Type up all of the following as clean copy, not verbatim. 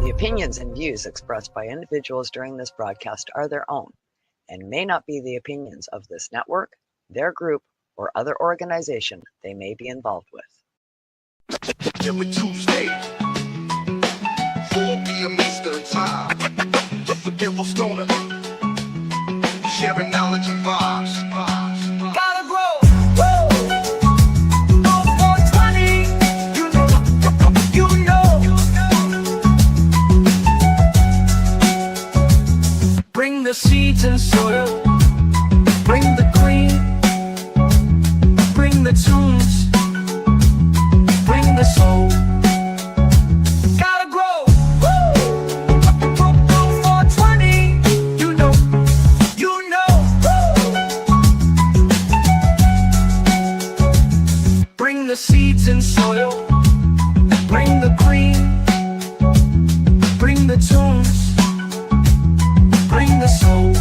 The opinions and views expressed by individuals during this broadcast are their own and may not be the opinions of this network, their group, or other organization they may be involved with. Every Tuesday, 4 p.m. Eastern Time, the Devil Stoner, sharing knowledge and vibes. Gotta grow, Grow420, you know. Bring the seeds and soil, bring the green, bring the tunes, bring the soul. Gotta grow, Grow420, you know. Bring the seeds and soil, bring the green, bring the tunes, bring the soul.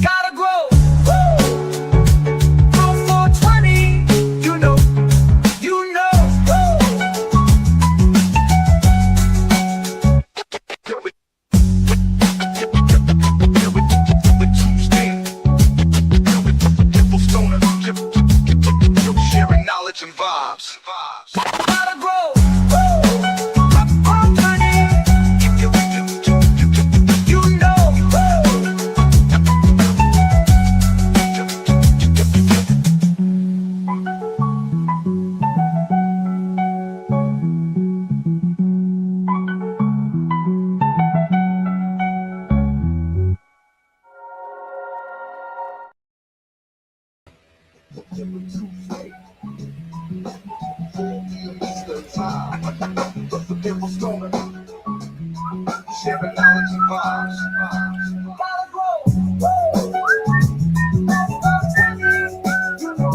Gotta grow, Grow420, you know. Sharing knowledge and vibes. Gotta grow, Grow420, you know. Every Tuesday, 4 p.m. Eastern Time, the Devil Stoner, sharing knowledge and vibes. Gotta grow, Grow420, you know.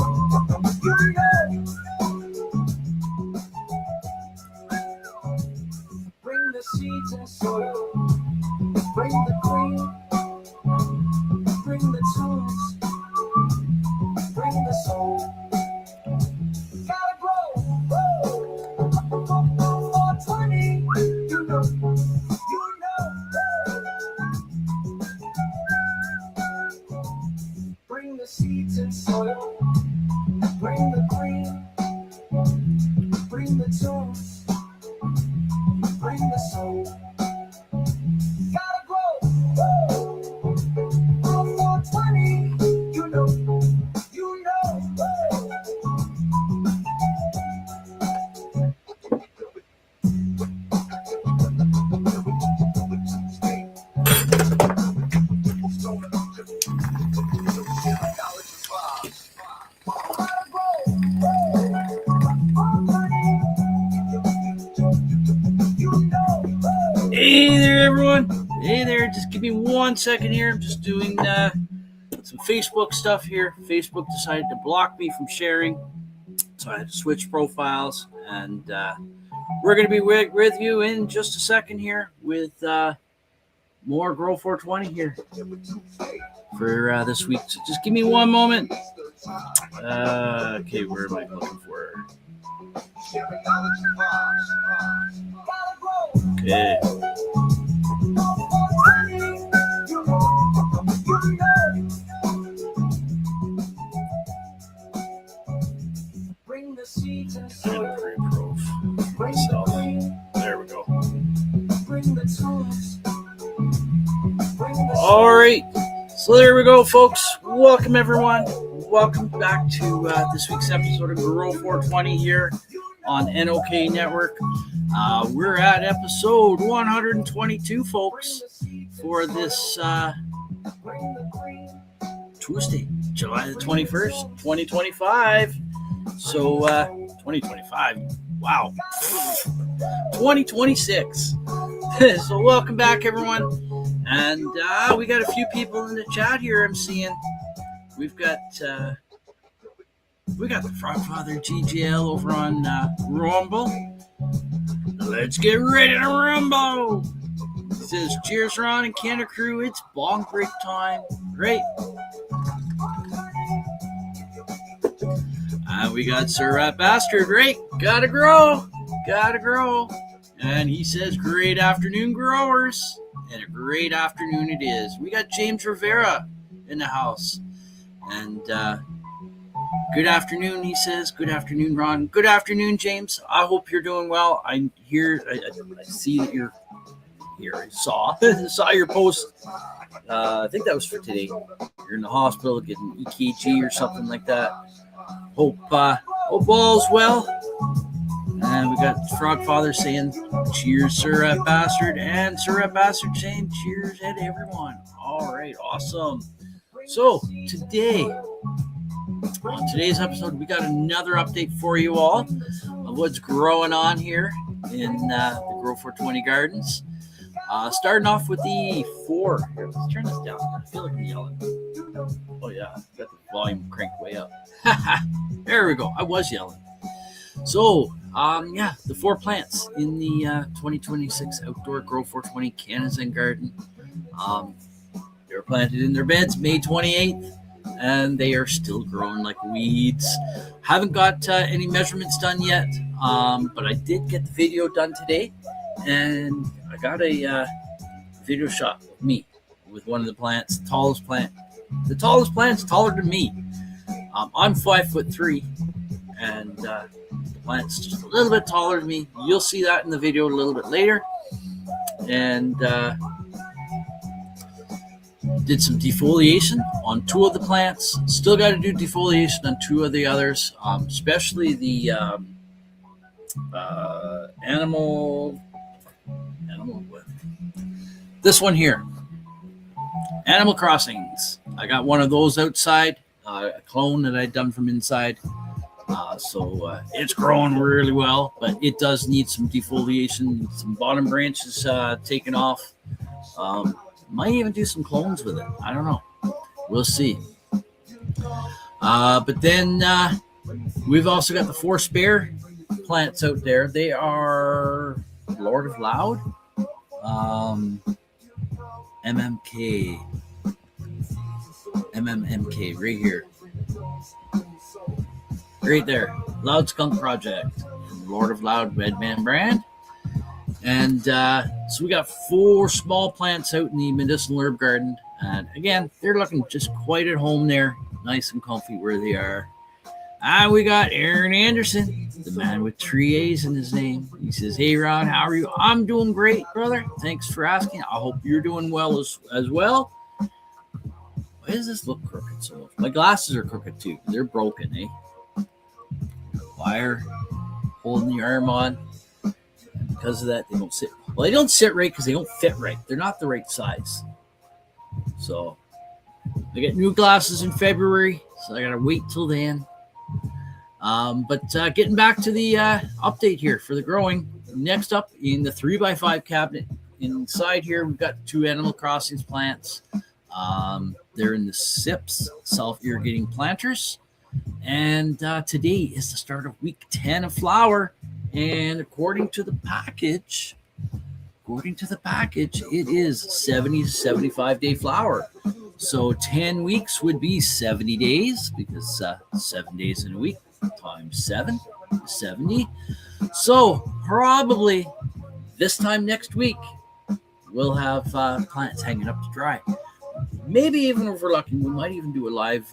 Bring the seeds and soil, bring the green, bring the tunes, bring the soul. Gotta grow, Grow420, you know. Bring the seeds and soil, bring the green, bring the tunes, bring the soul. Gotta grow, Grow420, you know. Hey there, everyone. Hey there. Just give me 1 second here. I'm just doing some Facebook stuff here. Facebook decided to block me from sharing, so I had to switch profiles. And we're going to be with you in just a second here with more Grow420 here for this week. So just give me one moment. Okay, where am I looking for? Okay. Bring the seeds and soil. Myself. There we go. Bring the tunes. All right. So there we go, folks. Welcome, everyone. Welcome back to this week's episode of Grow420 here on NOK Network. We're at episode 122, folks, for this Tuesday, July the 21st, 2025. So 2025, wow, 2026. So welcome back, everyone. And we got a few people in the chat here I'm seeing. We've got the Frogfather GGL over on Rumble. Let's get ready to rumble. It says, cheers, Ron and Canada crew. It's bong break time. Great. We got Sir Rat Bastard. Great. Gotta grow. And he says, great afternoon, growers. And a great afternoon it is. We got James Rivera in the house. And good afternoon, he says. Good afternoon, Ron. Good afternoon, James. I hope you're doing well. I'm here. I see that you're here. I saw your post. I think that was for today. You're in the hospital getting EKG or something like that. Hope all's well. And we got Frog Father saying, cheers, Sir Bastard. And Sir Bastard saying, cheers at everyone. All right, awesome. So today, on today's episode, we got another update for you all of what's growing on here in the Grow420 gardens. Starting off with the four. Here, let's turn this down. I feel like I'm yelling. Oh yeah, got the volume cranked way up. There we go. I was yelling. So, the four plants in the 2026 Outdoor Grow420 Canazin Garden. They were planted in their beds May 28th, and they are still growing like weeds. Haven't got any measurements done yet, but I did get the video done today, and I got a video shot of me with one of the plants, the tallest plant. The tallest plant's taller than me. I'm 5'3", and the plant's just a little bit taller than me. You'll see that in the video a little bit later. And did some defoliation on two of the plants. Still got to do defoliation on two of the others, especially the animal. This one here, Animal Crossings. I got one of those outside, a clone that I'd done from inside. So it's growing really well, but it does need some defoliation, some bottom branches taken off. Might even do some clones with it. I don't know. We'll see. But then we've also got the four spare plants out there. They are Lord of Loud, MMK right here. Right there. Loud Skunk Project from Lord of Loud Redman brand. And so we got four small plants out in the medicinal herb garden. And again, they're looking just quite at home there. Nice and comfy where they are. And we got Aaron Anderson, the man with 3 A's in his name. He says, hey, Ron, how are you? I'm doing great, brother. Thanks for asking. I hope you're doing well as well. Why does this look crooked so much? My glasses are crooked too. They're broken, eh? Wire holding the arm on. And because of that, they don't sit. Well, they don't sit right because they don't fit right. They're not the right size. So I get new glasses in February, so I got to wait till then. But getting back to the update here for the growing. Next up in the 3x5 cabinet inside here, we've got two Animal Crossings plants. They're in the SIPs, self-irrigating planters. And today is the start of week 10 of flower. And according to the package, it is 70 to 75 day flower. So 10 weeks would be 70 days because 7 days in a week times 7 is 70. So probably this time next week, we'll have plants hanging up to dry. Maybe even if we're lucky, we might even do a live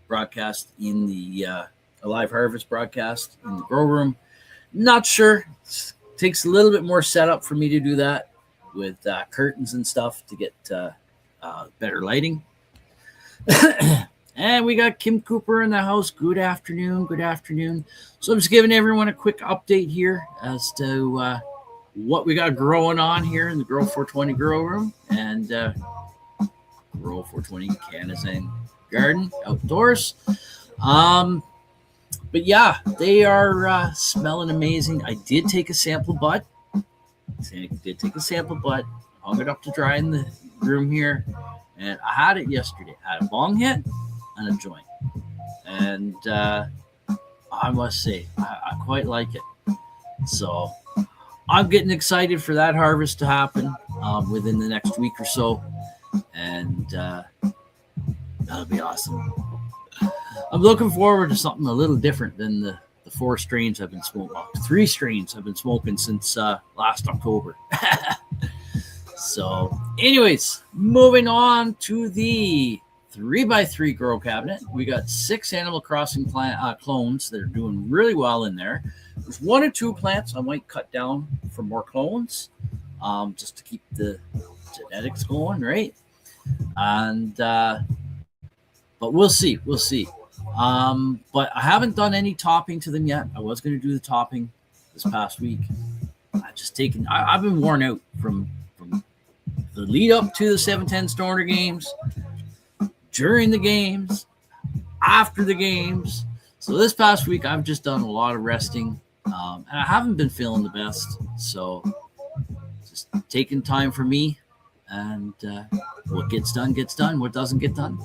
broadcast in the a live harvest broadcast in the grow room. Not sure. It takes a little bit more setup for me to do that with curtains and stuff to get better lighting. And we got Kim Cooper in the house. Good afternoon. Good afternoon. So I'm just giving everyone a quick update here as to what we got growing on here in the Grow420 grow room and Grow420 Canazin Garden outdoors. But yeah, they are smelling amazing. I did take a sample bud. Hung it up to dry in the room here. And I had it yesterday. I had a bong hit and a joint. And I must say, I quite like it. So I'm getting excited for that harvest to happen within the next week or so. And that'll be awesome. I'm looking forward to something a little different than the the 4 strains I've been smoking. 3 strains I've been smoking since last October. So, anyways, moving on to the 3x3 grow cabinet. We got 6 Animal Crossing clones that are doing really well in there. There's 1 or 2 plants I might cut down for more clones, just to keep the genetics going, right? And but we'll see. But I haven't done any topping to them yet. I was going to do the topping this past week. I've been worn out from the lead up to the 710 Stoner games, during the games, after the games. So this past week, I've just done a lot of resting, and I haven't been feeling the best. So just taking time for me, and what gets done, gets done. What doesn't get done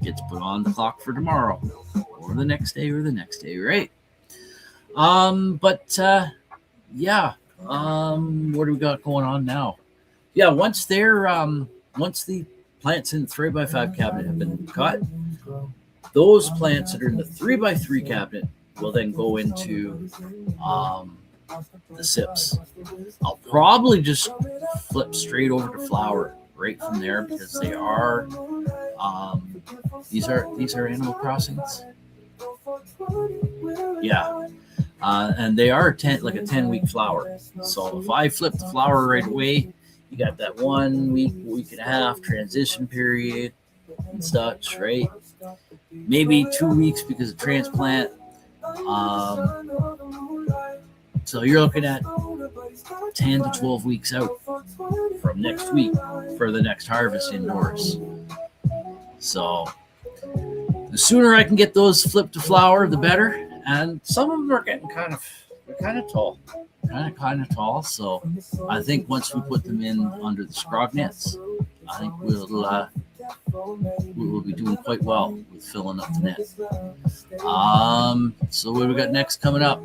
gets put on the clock for tomorrow, or the next day, right? Yeah. What do we got going on now? Yeah, once the plants in the 3x5 cabinet have been cut, those plants that are in the 3x3 cabinet will then go into the sips. I'll probably just flip straight over to flower right from there, because they are these are Animal Crossings. Yeah. And they are a 10-week flower. So if I flip the flower right away, you got that 1 week and a half transition period and such, right? Maybe 2 weeks because of transplant. So you're looking at 10 to 12 weeks out from next week for the next harvest indoors. So the sooner I can get those flipped to flower, the better. And some of them are getting kind of tall. So I think once we put them in under the scrog nets, I think we will be doing quite well with filling up the net. So what do we got next coming up?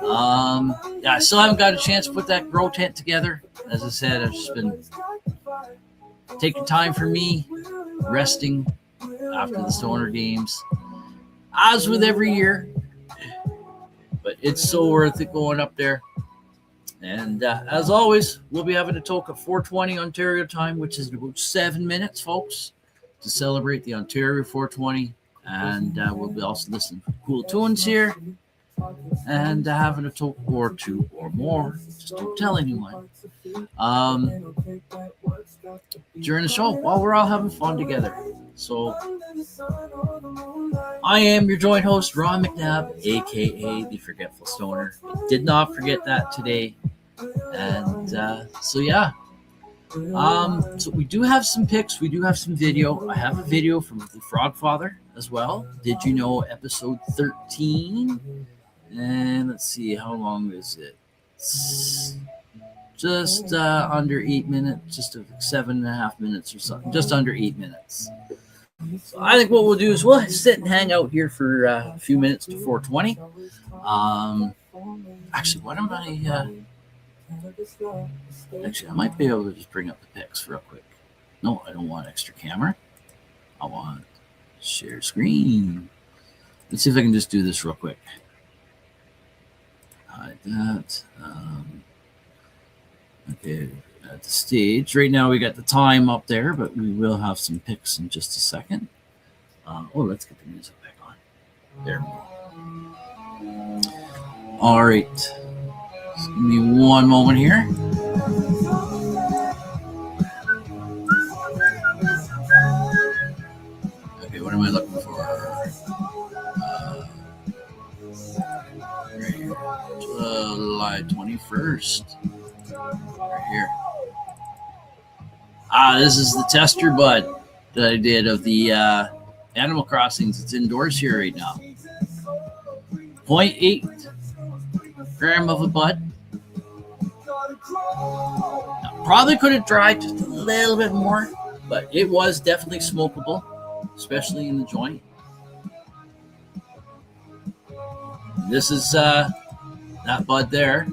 I still haven't got a chance to put that grow tent together. As I said, I've just been taking time for me, resting after the Stoner games, as with every year. But it's so worth it going up there. And as always, we'll be having a talk at 420 Ontario time, which is in about 7 minutes, folks, to celebrate the Ontario 420. And we'll be also listening to cool tunes here, and having a talk or 2 or more. Just don't tell anyone. During the show, while we're all having fun together. So I am your joint host, Ron McNabb, aka the Forgetful Stoner. I did not forget that today. And so we do have some pics, we do have some video. I have a video from the Frog Father as well. Did you know, episode 13? And let's see, how long is it? It's just under 8 minutes, just 7.5 minutes or something, just under 8 minutes. So I think what we'll do is we'll sit and hang out here for a few minutes to 420. Actually, why don't I might be able to just bring up the pics real quick. No, I don't want extra camera. I want share screen. Let's see if I can just do this real quick. Hide that. Okay, at the stage. Right now we got the time up there, but we will have some pics in just a second. Let's get the music back on. There we go. All right. Just give me one moment here. Okay, what am I looking for? Right here. July 21st. Right here. This is the tester bud that I did of the Animal Crossings. It's indoors here right now. 0.8 gram of a bud. Now, probably could have dried just a little bit more, but it was definitely smokable, especially in the joint. This is that bud there.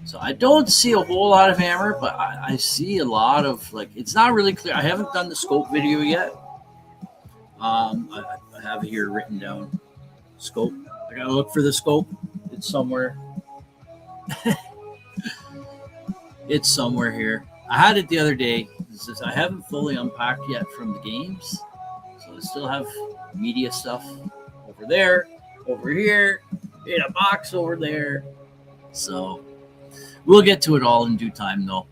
So So I don't see a whole lot of hammer, but I see a lot of, like, it's not really clear. I haven't done the scope video yet. I have it here written down. Scope. I gotta look for the scope. It's somewhere. It's somewhere here. I had it the other day. I haven't fully unpacked yet from the games. So I still have media stuff over there, over here, in a box over there. So we'll get to it all in due time, though.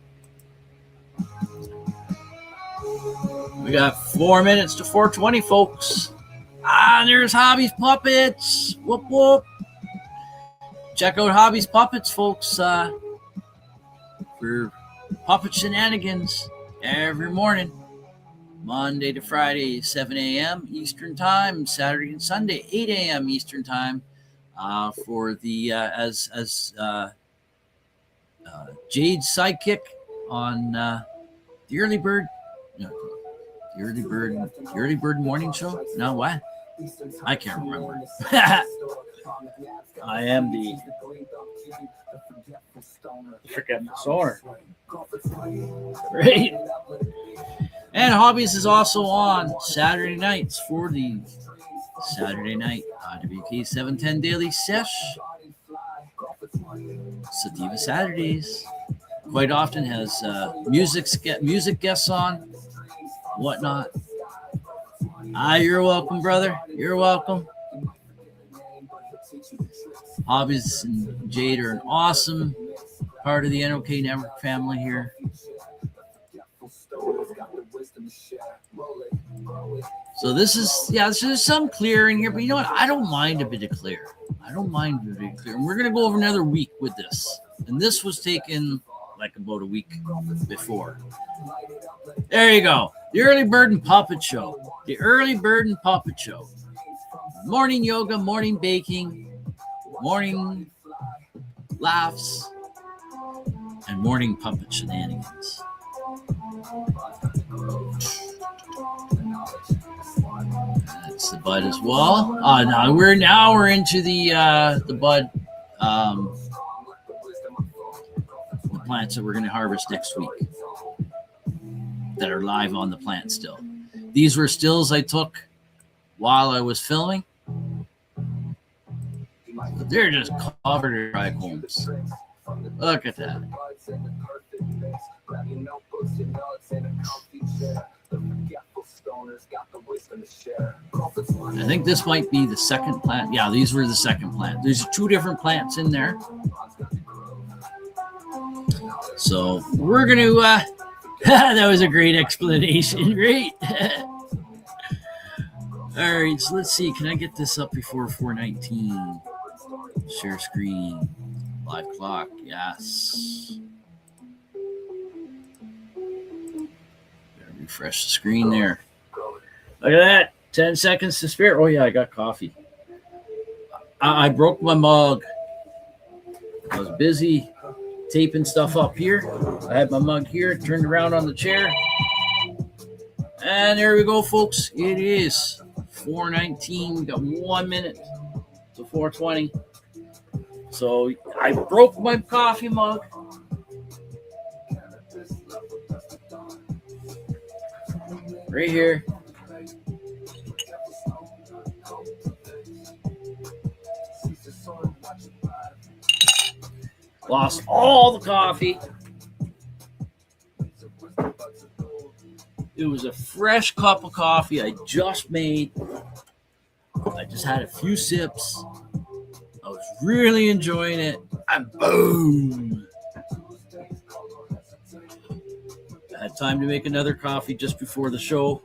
We got 4 minutes to 4:20, folks. There's Hobby's Puppets. Whoop, whoop. Check out Hobby's Puppets, folks, for puppet shenanigans every morning. Monday to Friday, 7 a.m. Eastern Time. Saturday and Sunday, 8 a.m. Eastern Time. For the as Jade's sidekick on the Early Bird, the Early Bird morning show. No, what? I can't remember. I am the forgetful stoner. Right. And Hobbies is also on Saturday nights for the Saturday night IWK 710 Daily Sesh. Sativa Saturdays. Quite often has music guests on, whatnot. You're welcome, brother. You're welcome. Hobbies and Jade are an awesome part of the NOK Network family here. So this is, there's some clear in here, but you know what? I don't mind a bit of clear. And we're going to go over another week with this. And this was taken like about a week before. There you go. The Early Bird and Puppet Show. The Early Bird and Puppet Show. Morning yoga, morning baking, morning laughs, and morning puppet shenanigans. That's the bud as well. Now we're into the bud, the plants that we're going to harvest next week that are live on the plant still. These were stills I took while I was filming. But they're just covered in trichomes. Look at that. I think this might be the second plant. Yeah, these were the second plant. There's two different plants in there. So we're going to, that was a great explanation, right? All right, so let's see. Can I get this up before 4:19? Share screen. Live clock, yes. Refresh the screen there. Look at that. 10 seconds to spare. Oh, yeah, I got coffee. I broke my mug. I was busy taping stuff up here. I had my mug here, turned around on the chair. And there we go, folks. It is 4:19. We got 1 minute to 4:20. So I broke my coffee mug. Right here. Lost all the coffee. It was a fresh cup of coffee I just made. I just had a few sips. I was really enjoying it. And boom. I had time to make another coffee just before the show.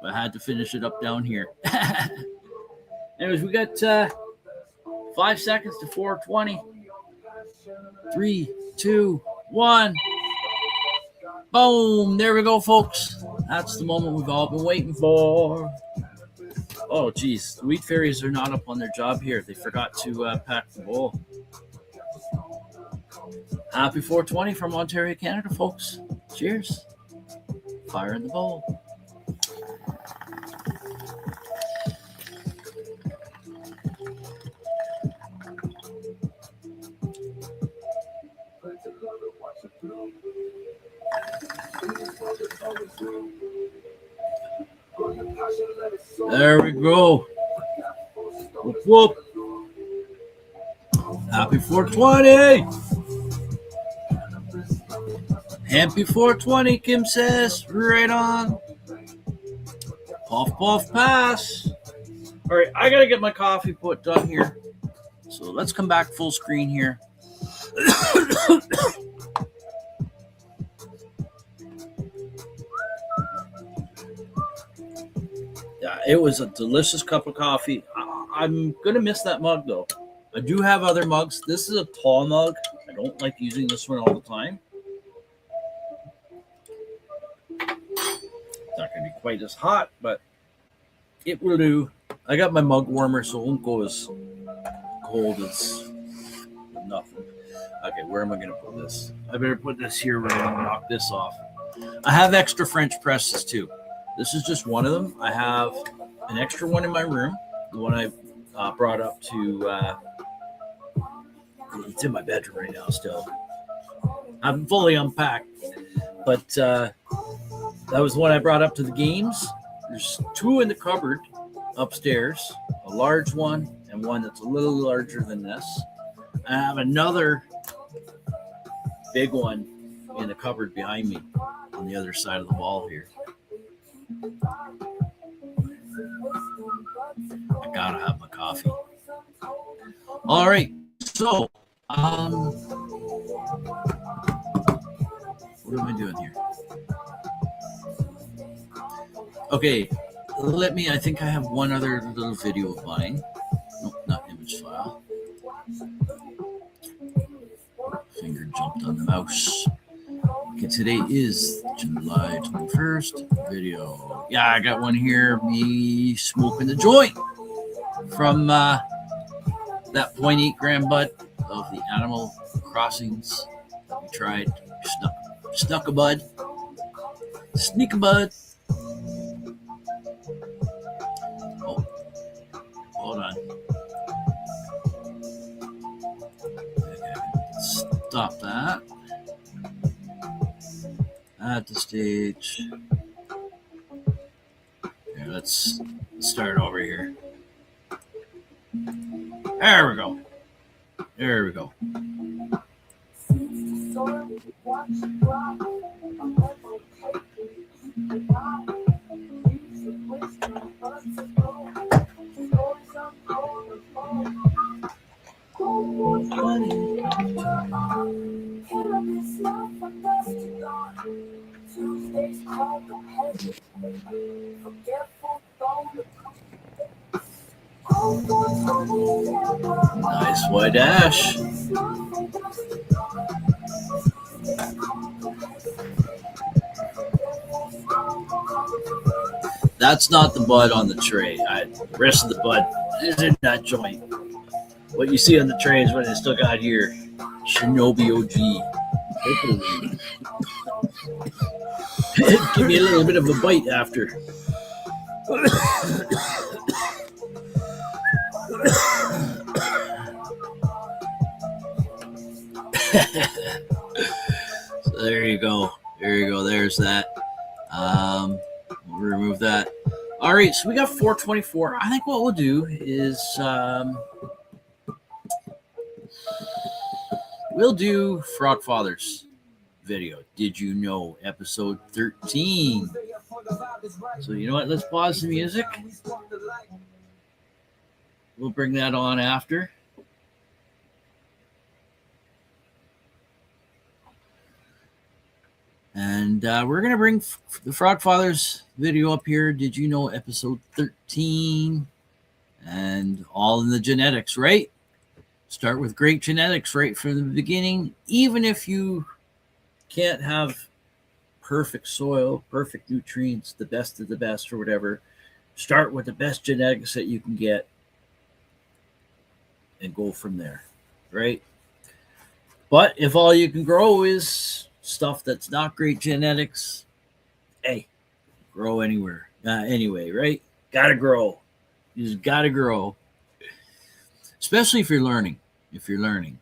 But I had to finish it up down here. Anyways, we got 5 seconds to 4:20. 3, 2, 1. Boom. There we go, folks. That's the moment we've all been waiting for. Oh, geez. The wheat fairies are not up on their job here. They forgot to pack the bowl. Happy 420 from Ontario, Canada, folks. Cheers. Fire in the bowl. There we go. Whoop, whoop. Happy 420. Happy 420, Kim says. Right on. Puff, puff, pass. All right, I got to get my coffee put done here. So let's come back full screen here. Yeah, it was a delicious cup of coffee. I'm going to miss that mug, though. I do have other mugs. This is a tall mug. I don't like using this one all the time. It's not going to be quite as hot, but it will do. I got my mug warmer, so it won't go as cold as nothing. Okay, where am I going to put this? I better put this here where I don't knock this off. I have extra French presses, too. This is just one of them. I have an extra one in my room. The one I brought up to... it's in my bedroom right now still. I'm fully unpacked. But that was the one I brought up to the games. There's two in the cupboard upstairs. A large one and one that's a little larger than this. I have another big one in the cupboard behind me on the other side of the wall here. I gotta have my coffee. All right, so what am I doing here? Okay, I think I have one other little video of mine. Nope, not image file. Finger jumped on the mouse. Okay, today is July 21st. Video. Yeah, I got one here. Me smoking the joint from that 0.8 gram bud of the Animal Crossings that we tried. Snuck a bud. Sneak a bud. Oh, hold on. Okay, stop that. At the stage. Okay, let's start over here. There we go. There we go. Nice white dash. That's not the bud on the tray. The rest of the bud is in that joint. What you see on the tray is what I still got here. Shinobi OG. Give me a little bit of a bite after. So there you go. There you go. There's that. We'll remove that. All right. So we got 424. I think what we'll do is we'll do Frog Father's video. Did you know? Episode 13. So you know what? Let's pause the music. We'll bring that on after. And we're going to bring the Frog Father's video up here. Did you know? Episode 13. And all in the genetics, right? Start with great genetics right from the beginning. Even if you can't have perfect soil, perfect nutrients, the best of the best or whatever, start with the best genetics that you can get and go from there, right? But if all you can grow is stuff that's not great genetics, hey, grow anywhere. Anyway, right? Gotta grow. You just gotta grow. Especially if you're learning. If you're learning,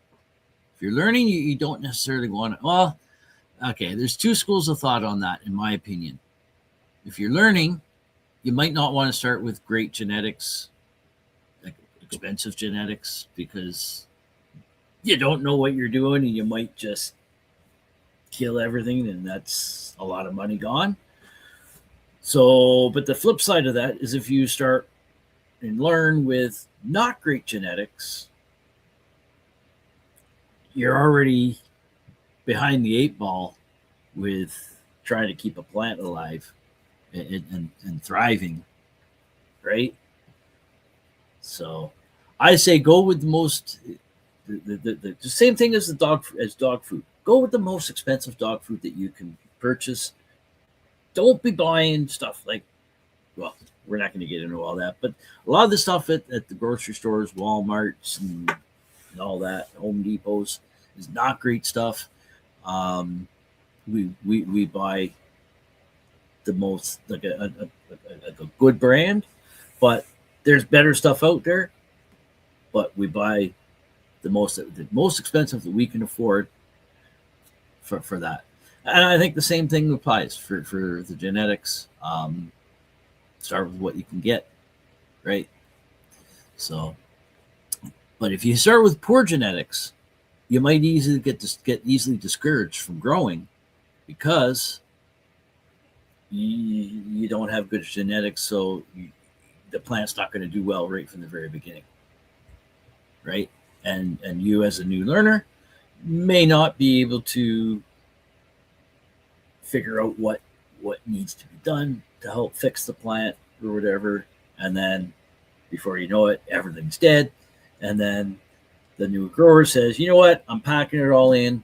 you don't necessarily want to. Well, okay, there's two schools of thought on that, in my opinion. If you're learning, You might not want to start with great genetics, like expensive genetics, because you don't know what you're doing and you might just kill everything, and that's a lot of money gone. So, but the flip side of that is if you start and learn with not great genetics, you're already behind the 8 ball with trying to keep a plant alive and thriving, right? So I say go with the most the same thing as dog food. Go with the most expensive dog food that you can purchase. Don't be buying stuff like, well, we're not going to get into all that, but a lot of the stuff at the grocery stores, Walmarts, and all that, Home Depots, is not great stuff. We buy the most like a good brand, but there's better stuff out there. But we buy the most expensive that we can afford for that. And I think the same thing applies for the genetics. Start with what you can get, right? So, but if you start with poor genetics, you might easily get easily discouraged from growing because you don't have good genetics, so the plant's not going to do well right from the very beginning, right? And you as a new learner may not be able to figure out what needs to be done to help fix the plant or whatever, and then before you know it, everything's dead, and then the new grower says, you know what, I'm packing it all in,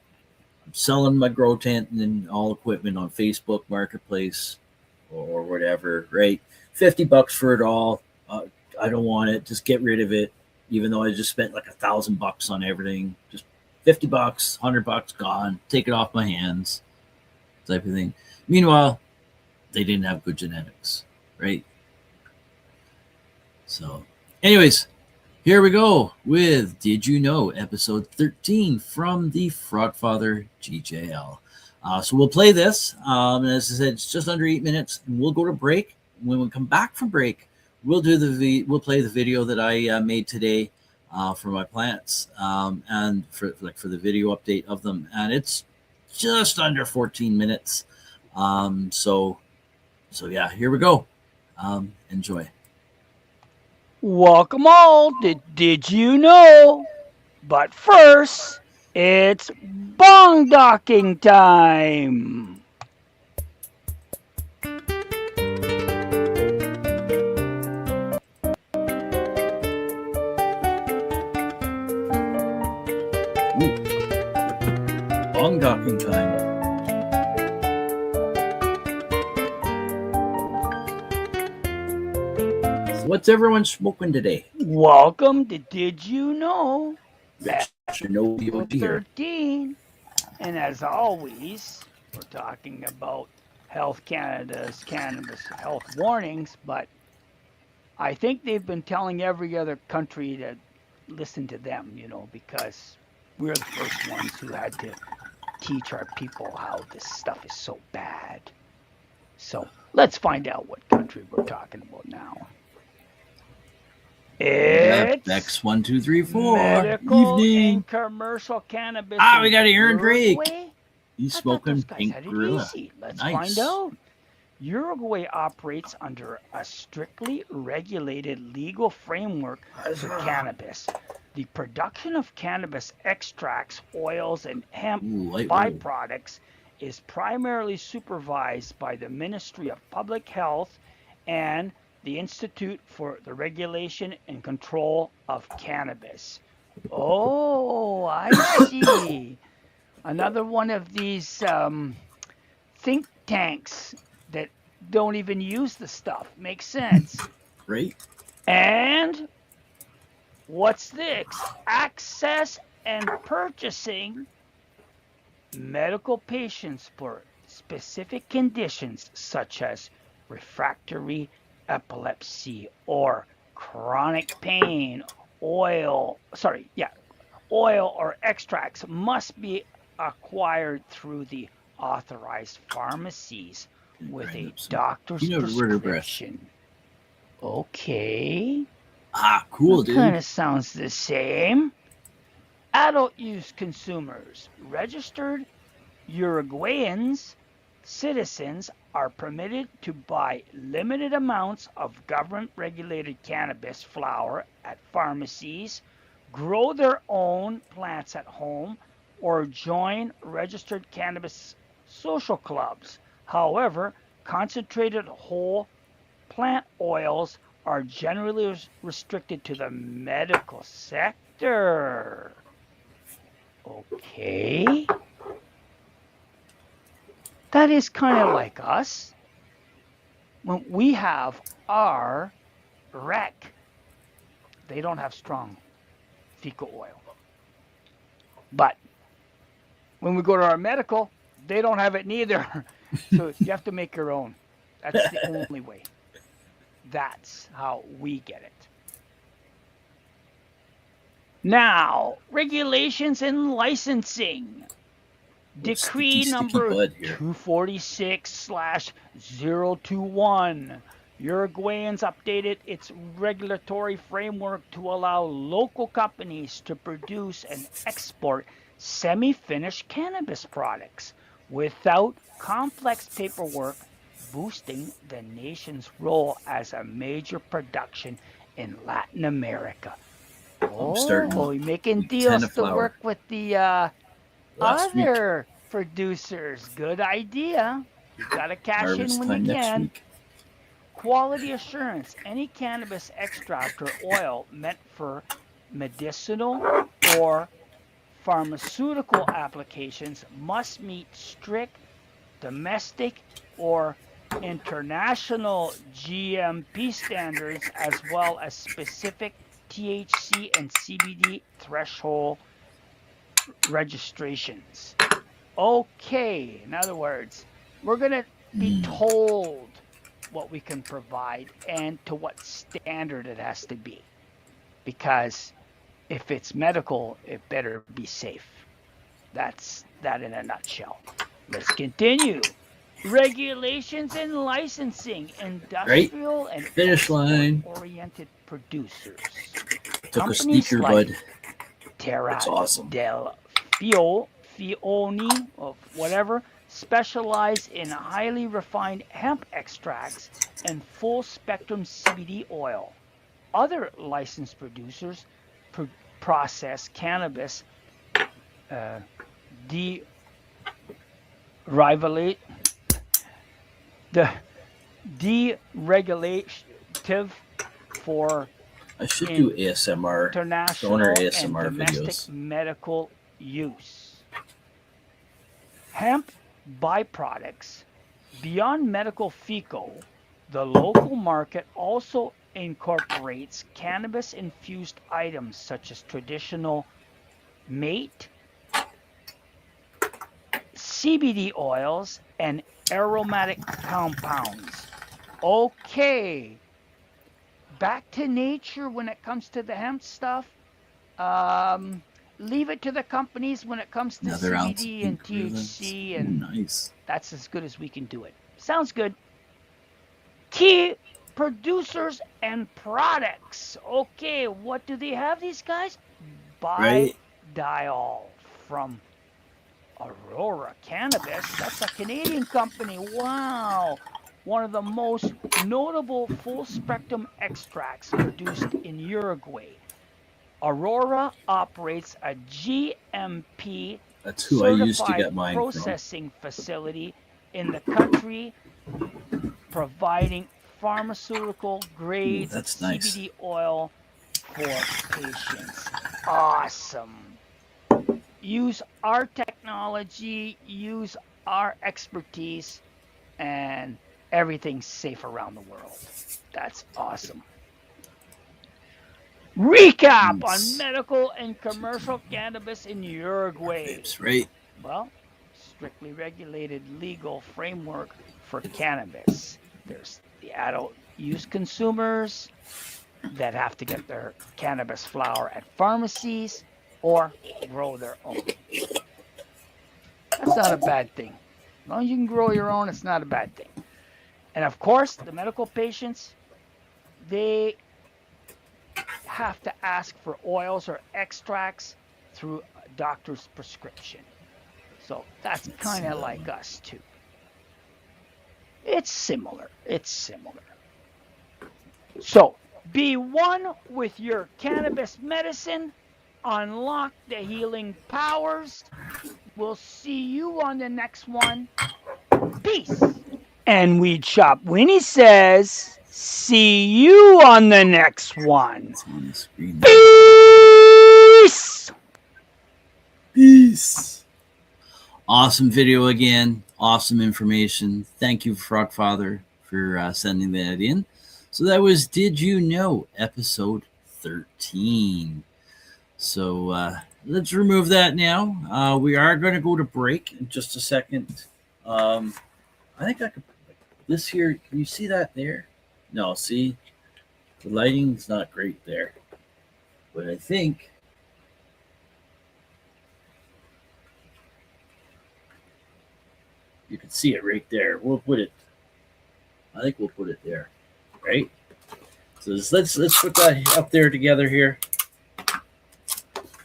I'm selling my grow tent and all equipment on Facebook Marketplace or whatever, right? $50 for it all. I don't want it. Just get rid of it. Even though I just spent like $1,000 on everything, just $50, $100 gone. Take it off my hands, type of thing. Meanwhile, they didn't have good genetics, right? So, anyways, here we go with Did You Know, episode 13 from the Frogfather GJL. So we'll play this. And as I said, it's just under 8 minutes, and we'll go to break. When we come back from break, we'll play the video that I made today for my plants and for the video update of them, and it's just under 14 minutes. So yeah, here we go. Enjoy. Welcome all to Did You Know? But first, it's bong docking time. Bong docking time. So what's everyone smoking today? Welcome to Did You Know? Episode 13. And as always, we're talking about Health Canada's cannabis health warnings, but I think they've been telling every other country to listen to them, because we're the first ones who had to teach our people how this stuff is so bad. So let's find out what country we're talking about now. It's X1234. medical Evening. and commercial cannabis. We got Aaron Drake. He's smoking Pink Gorilla. Let's Nice. find out. Uruguay operates under a strictly regulated legal framework for cannabis. The production of cannabis extracts, oils, and hemp byproducts is primarily supervised by the Ministry of Public Health and the Institute for the Regulation and Control of Cannabis. Oh, I see. Another one of these think tanks that don't even use the stuff. Makes sense. Right. And what's this? Access and purchasing medical patients for specific conditions such as refractory epilepsy or chronic pain. Oil or extracts must be acquired through the authorized pharmacies with a doctor's prescription. Okay. Cool, Kind dude. of sounds the same. Adult use consumers, registered Uruguayans, citizens are permitted to buy limited amounts of government-regulated cannabis flower at pharmacies, grow their own plants at home, or join registered cannabis social clubs. However, concentrated whole plant oils are generally restricted to the medical sector. Okay. That is kind of like us. When we have our rec, they don't have strong fecal oil. But when we go to our medical, they don't have it neither. So you have to make your own. That's the only way. That's how we get it. Now, regulations and licensing. Decree number 246/021. Uruguayans updated its regulatory framework to allow local companies to produce and export semi-finished cannabis products without complex paperwork, boosting the nation's role as a major production in Latin America. Oh, making deals to work with the other producers. Good idea. You got to cash in when you can. Quality assurance. Any cannabis extract or oil meant for medicinal or pharmaceutical applications must meet strict domestic or international GMP standards, as well as specific THC and CBD threshold registrations. Okay, in other words, we're going to be told what we can provide and to what standard it has to be. Because if it's medical, it better be safe. That's that in a nutshell. Let's continue. Regulations and licensing, industrial and finish line oriented producers. Took a sneaker, like bud. Terra awesome. del Fioni of whatever specialize in highly refined hemp extracts and full spectrum CBD oil. Other licensed producers process cannabis deregulative for I should do ASMR, international donor ASMR and domestic videos. Medical use. Hemp byproducts. Beyond medical fecal, the local market also incorporates cannabis-infused items such as traditional mate, CBD oils, and aromatic compounds. Okay, back to nature when it comes to the hemp stuff. Leave it to the companies when it comes to CBD and THC, and nice. That's as good as we can do it. Sounds good. Key producers and products. Okay, what do they have, these guys? Diol from Aurora Cannabis. That's a Canadian company. Wow. One of the most notable full-spectrum extracts produced in Uruguay. Aurora operates a GMP That's who I used to get mine processing facility in the country, providing pharmaceutical grade CBD oil for patients. Awesome. Use our technology, use our expertise, and everything's safe around the world. That's awesome. Recap on medical and commercial cannabis in Uruguay. That's right. Well, strictly regulated legal framework for cannabis. There's the adult use consumers that have to get their cannabis flower at pharmacies or grow their own. That's not a bad thing. As long as you can grow your own, it's not a bad thing. And of course, the medical patients, they have to ask for oils or extracts through a doctor's prescription. So that's kind of like us too. It's similar. So be one with your cannabis medicine. Unlock the healing powers. We'll see you on the next one. Peace. And Weed Shop Winnie says, see you on the next one. It's on the screen. Peace. Peace. Awesome video again. Awesome information. Thank you, Frogfather, for sending that in. So that was Did You Know, episode 13. So let's remove that now. We are going to go to break in just a second. I think I could. This here, can you see that there? No, see, the lighting's not great there. But I think you can see it right there. We'll put it. I think we'll put it there, right? So let's put that up there together here.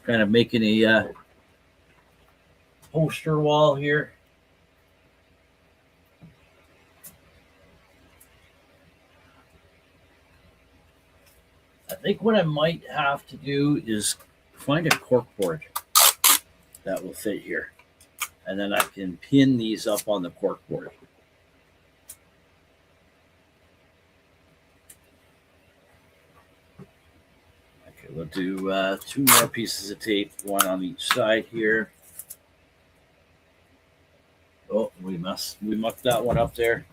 Kind of making a poster wall here. I think what I might have to do is find a corkboard that will fit here. And then I can pin these up on the corkboard. Okay, we'll do 2 more pieces of tape, one on each side here. Oh, we mucked that one up there.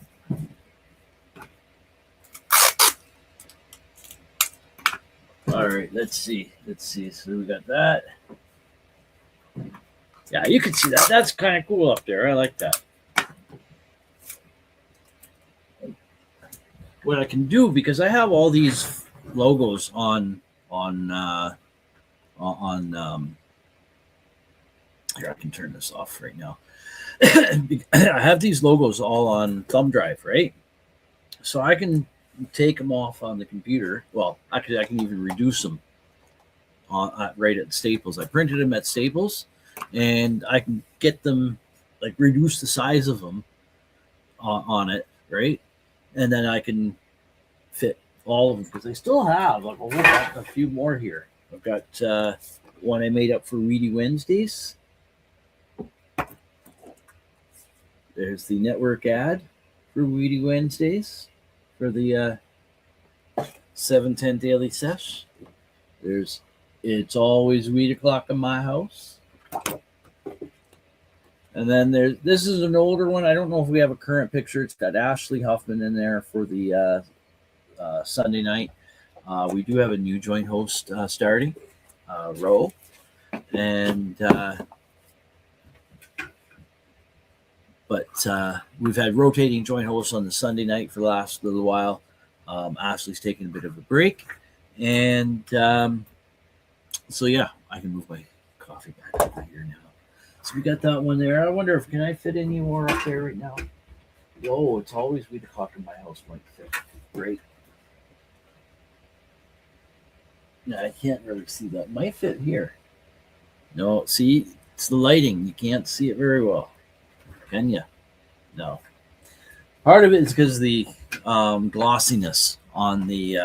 All right, let's see. So we got that. Yeah, you can see that. That's kind of cool up there. I like that. What I can do, because I have all these logos on here, I can turn this off right now. I have these logos all on thumb drive, right? So I can take them off on the computer. Well, I can even reduce them right at Staples. I printed them at Staples, and I can get them, like, reduce the size of them on it, right? And then I can fit all of them, because I still have like a few more here. I've got one I made up for Weedy Wednesdays. There's the network ad for Weedy Wednesdays for the 710 Daily Sesh. There's It's Always Weed O'Clock in My House. And then this is an older one. I don't know if we have a current picture. It's got Ashley Huffman in there for the Sunday night. We do have a new joint host starting, Ro. And but we've had rotating joint hosts on the Sunday night for the last little while. Ashley's taking a bit of a break. And so, yeah, I can move my coffee back over here now. So we got that one there. I wonder if, can I fit any more up there right now? Oh, It's Always Weed O'Clock in My House might fit. Great. Yeah, I can't really see that. Might fit here. No, see, it's the lighting. You can't see it very well. Can you? No. Part of it is because of the glossiness on the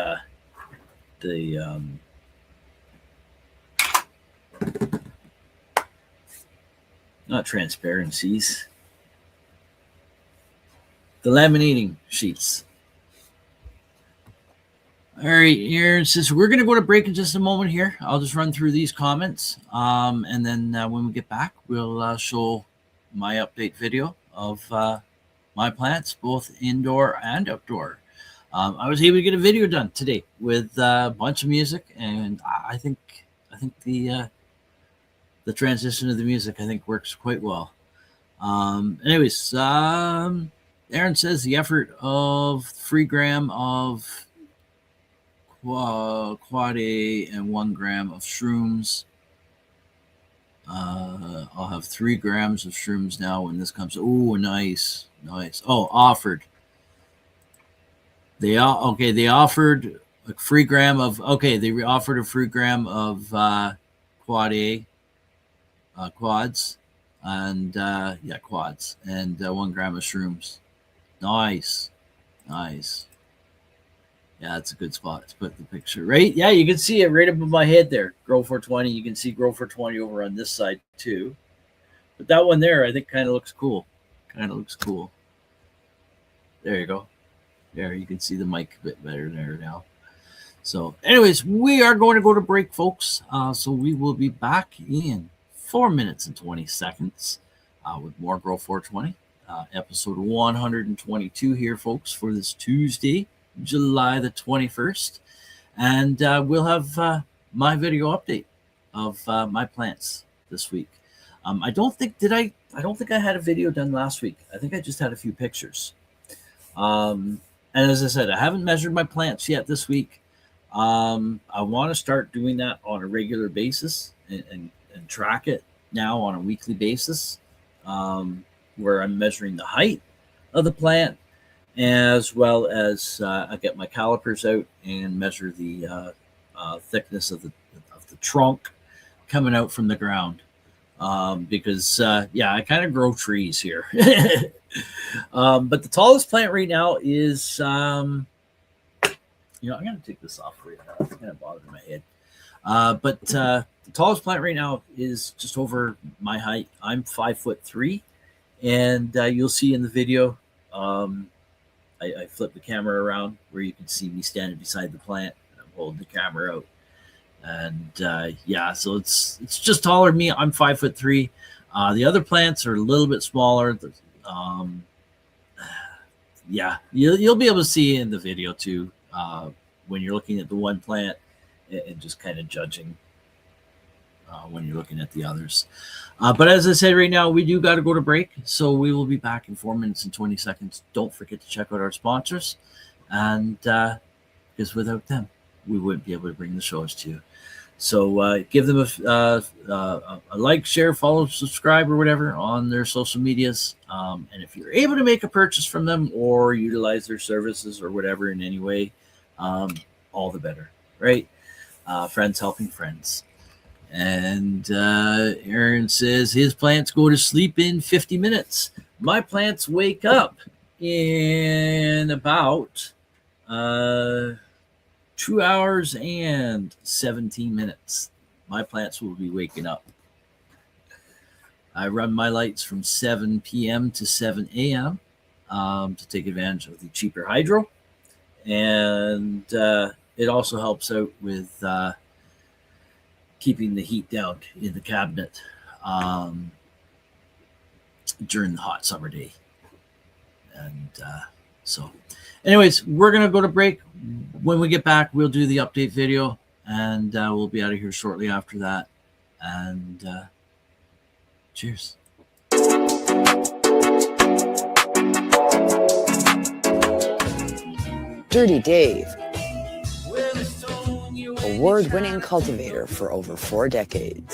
not transparencies, the laminating sheets. All right, here, since we're going to go to break in just a moment here, I'll just run through these comments. And then when we get back, we'll show my update video of my plants, both indoor and outdoor. I was able to get a video done today with a bunch of music, and I think the transition of the music, I think, works quite well. Anyways, Aaron says the effort of 3 gram of quad A and 1 gram of shrooms. I'll have 3 grams of shrooms now when this comes. Oh, nice. Oh, offered. They offered a free gram of, okay, they offered a free gram of quad A quads, and quads, and 1 gram of shrooms. Nice. Yeah, that's a good spot to put the picture. Right? Yeah, you can see it right above my head there. Grow420. You can see Grow420 over on this side too. But that one there, I think, kind of looks cool. There you go. There, you can see the mic a bit better there now. So, anyways, we are going to go to break, folks. So we will be back in 4 minutes and 20 seconds with more Grow420. Episode 122 here, folks, for this Tuesday, July the 21st. And we'll have my video update of my plants this week. I don't think I had a video done last week. I think I just had a few pictures. And as I said, I haven't measured my plants yet this week. I want to start doing that on a regular basis and track it now on a weekly basis, where I'm measuring the height of the plant, as well as I get my calipers out and measure the thickness of the trunk coming out from the ground. Because I kind of grow trees here. But the tallest plant right now is, I'm going to take this off for you. It's kind of bothering my head. But the tallest plant right now is just over my height. I'm 5'3", and you'll see in the video, I flip the camera around where you can see me standing beside the plant, and I'm holding the camera out. And so it's just taller than me. I'm 5'3". The other plants are a little bit smaller. You'll be able to see in the video too, when you're looking at the one plant and just kind of judging when you're looking at the others. But as I said, right now we do got to go to break, so we will be back in 4 minutes and 20 seconds. Don't forget to check out our sponsors, and because without them, we wouldn't be able to bring the shows to you. So give them a like, share, follow, subscribe, or whatever on their social medias. And if you're able to make a purchase from them or utilize their services or whatever in any way, all the better, right? Friends helping friends. And Aaron says his plants go to sleep in 50 minutes. My plants wake up in about 2 hours and 17 minutes. My plants will be waking up. I run my lights from 7 p.m. to 7 a.m. To take advantage of the cheaper hydro. And it also helps out with keeping the heat down in the cabinet during the hot summer day. And so anyways, we're going to go to break. When we get back, we'll do the update video, and we'll be out of here shortly after that. And cheers. Dirty Dave, award-winning cultivator for over 4 decades.